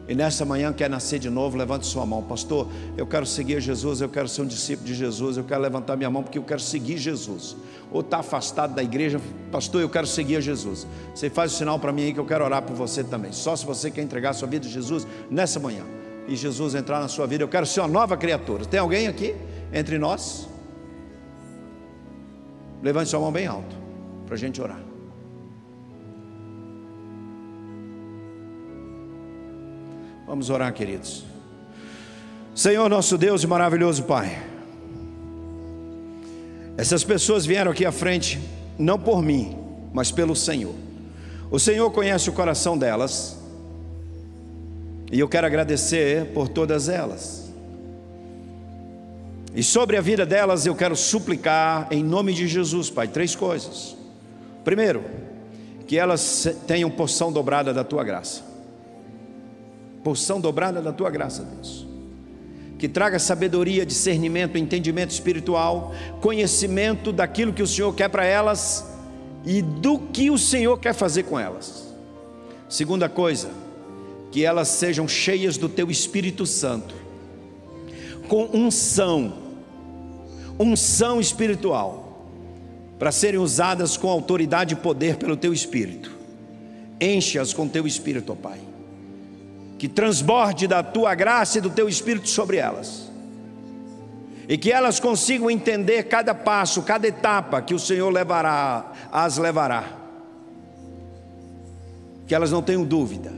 S3: e nessa manhã quer nascer de novo, levante sua mão. Pastor, eu quero seguir Jesus, eu quero ser um discípulo de Jesus, eu quero levantar minha mão porque eu quero seguir Jesus. Ou está afastado da igreja, pastor, eu quero seguir a Jesus. Você faz o sinal para mim aí que eu quero orar por você também. Só se você quer entregar sua vida a Jesus nessa manhã, e Jesus entrar na sua vida, eu quero ser uma nova criatura. Tem alguém aqui entre nós? Levante sua mão bem alto, para a gente orar. Vamos orar, queridos. Senhor nosso Deus e maravilhoso Pai, essas pessoas vieram aqui à frente não por mim, mas pelo Senhor. O Senhor conhece o coração delas, e eu quero agradecer por todas elas. E sobre a vida delas eu quero suplicar em nome de Jesus, Pai, 3 coisas. Primeiro, que elas tenham porção dobrada da Tua graça. Porção dobrada da Tua graça, Deus. Que traga sabedoria, discernimento, entendimento espiritual, conhecimento daquilo que o Senhor quer para elas e do que o Senhor quer fazer com elas. Segunda coisa, que elas sejam cheias do Teu Espírito Santo, com unção espiritual, para serem usadas com autoridade e poder pelo Teu Espírito. Enche-as com Teu Espírito, ó Pai. Que transborde da Tua graça e do Teu Espírito sobre elas, e que elas consigam entender cada passo, cada etapa que o Senhor as levará, que elas não tenham dúvida,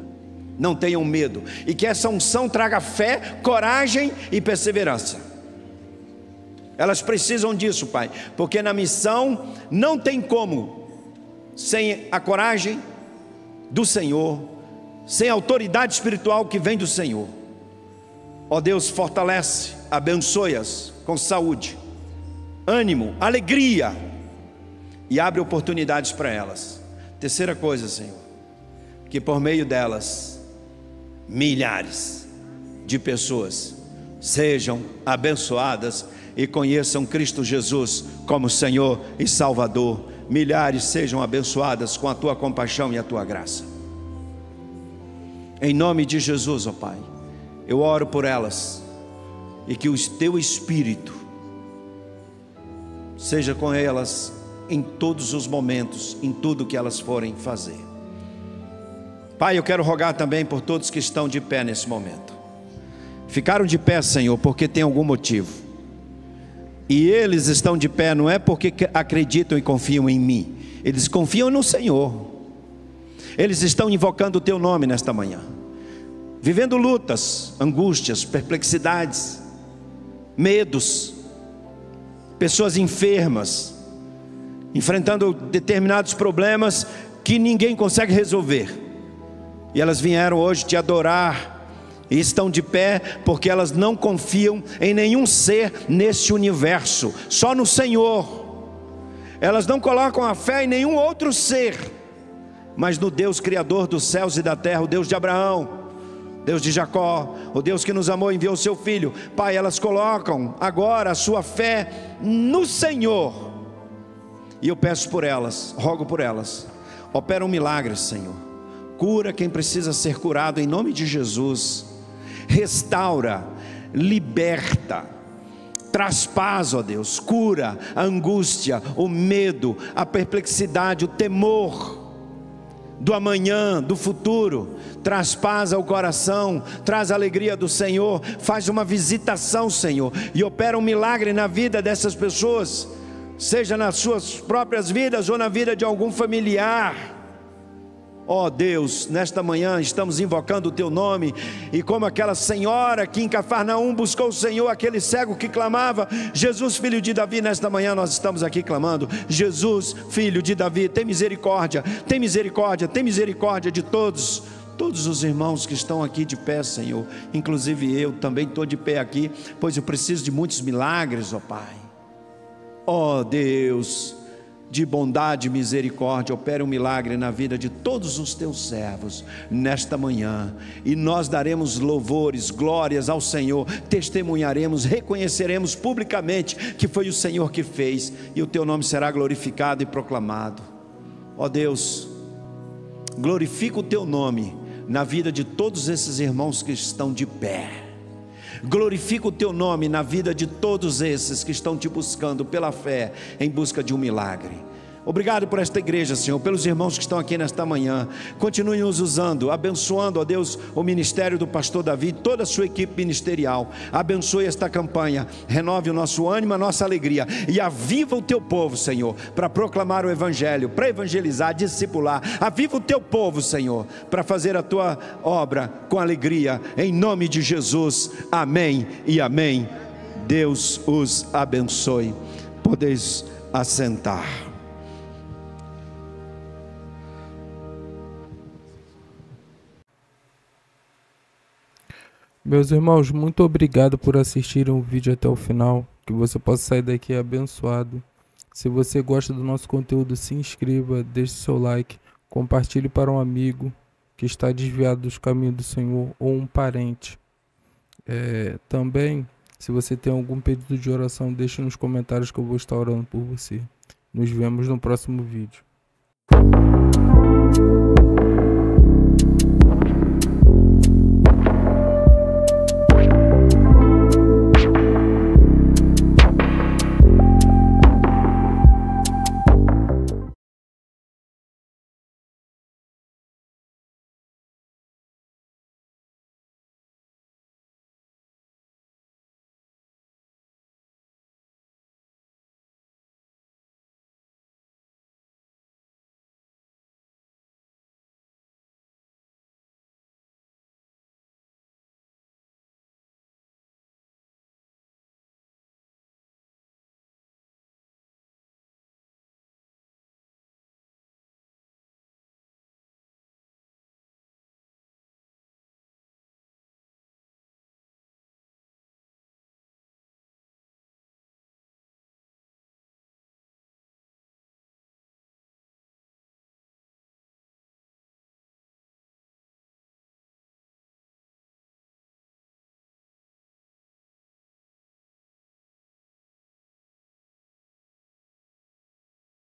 S3: não tenham medo, e que essa unção traga fé, coragem e perseverança. Elas precisam disso, Pai, porque na missão não tem como sem a coragem do Senhor, sem a autoridade espiritual que vem do Senhor. Ó Deus, fortalece, abençoe-as com saúde, ânimo, alegria, e abre oportunidades para elas. Terceira coisa, Senhor, que por meio delas milhares de pessoas sejam abençoadas e conheçam Cristo Jesus como Senhor e Salvador. Milhares sejam abençoadas com a Tua compaixão e a Tua graça. Em nome de Jesus, ó Pai, eu oro por elas, e que o Teu Espírito seja com elas em todos os momentos, em tudo que elas forem fazer. Pai, eu quero rogar também por todos que estão de pé nesse momento. Ficaram de pé, Senhor, porque tem algum motivo. E eles estão de pé não é porque acreditam e confiam em mim, eles confiam no Senhor. Eles estão invocando o Teu nome nesta manhã, vivendo lutas, angústias, perplexidades, medos, pessoas enfermas, enfrentando determinados problemas que ninguém consegue resolver. E elas vieram hoje Te adorar, e estão de pé porque elas não confiam em nenhum ser neste universo, só no Senhor. Elas não colocam a fé em nenhum outro ser, mas no Deus Criador dos céus e da terra, o Deus de Abraão, Deus de Jacó, o Deus que nos amou e enviou o Seu Filho. Pai, elas colocam agora a sua fé no Senhor, e eu peço por elas, rogo por elas, opera um milagre, Senhor. Cura quem precisa ser curado em nome de Jesus. Restaura, liberta, traz paz, ó Deus. Cura a angústia, o medo, a perplexidade, o temor do amanhã, do futuro. Traz paz ao coração, traz alegria do Senhor. Faz uma visitação, Senhor, e opera um milagre na vida dessas pessoas, seja nas suas próprias vidas ou na vida de algum familiar. Ó Deus, nesta manhã estamos invocando o Teu nome, e como aquela senhora que em Cafarnaum buscou o Senhor, aquele cego que clamava, Jesus, filho de Davi, nesta manhã nós estamos aqui clamando, Jesus, filho de Davi, tem misericórdia, tem misericórdia, tem misericórdia de todos os irmãos que estão aqui de pé, Senhor, inclusive eu também estou de pé aqui, pois eu preciso de muitos milagres, ó Pai. Ó Deus, de bondade e misericórdia, opera um milagre na vida de todos os teus servos nesta manhã, e nós daremos louvores, glórias ao Senhor, testemunharemos, reconheceremos publicamente que foi o Senhor que fez, e o teu nome será glorificado e proclamado. Ó Deus, glorifica o teu nome na vida de todos esses irmãos que estão de pé. Glorifica o teu nome na vida de todos esses que estão te buscando pela fé, em busca de um milagre. Obrigado por esta igreja, Senhor, pelos irmãos que estão aqui nesta manhã. Continue nos usando, abençoando, ó Deus, o ministério do pastor Davi, toda a sua equipe ministerial. Abençoe esta campanha, renove o nosso ânimo, a nossa alegria, e aviva o teu povo, Senhor, para proclamar o evangelho, para evangelizar, discipular. Aviva o teu povo, Senhor, para fazer a tua obra com alegria, em nome de Jesus. Amém e amém. Deus os abençoe. Podeis assentar.
S7: Meus irmãos, muito obrigado por assistirem o vídeo até o final, que você possa sair daqui abençoado. Se você gosta do nosso conteúdo, se inscreva, deixe seu like, compartilhe para um amigo que está desviado dos caminhos do Senhor ou um parente. Também, se você tem algum pedido de oração, deixe nos comentários que eu vou estar orando por você. Nos vemos no próximo vídeo.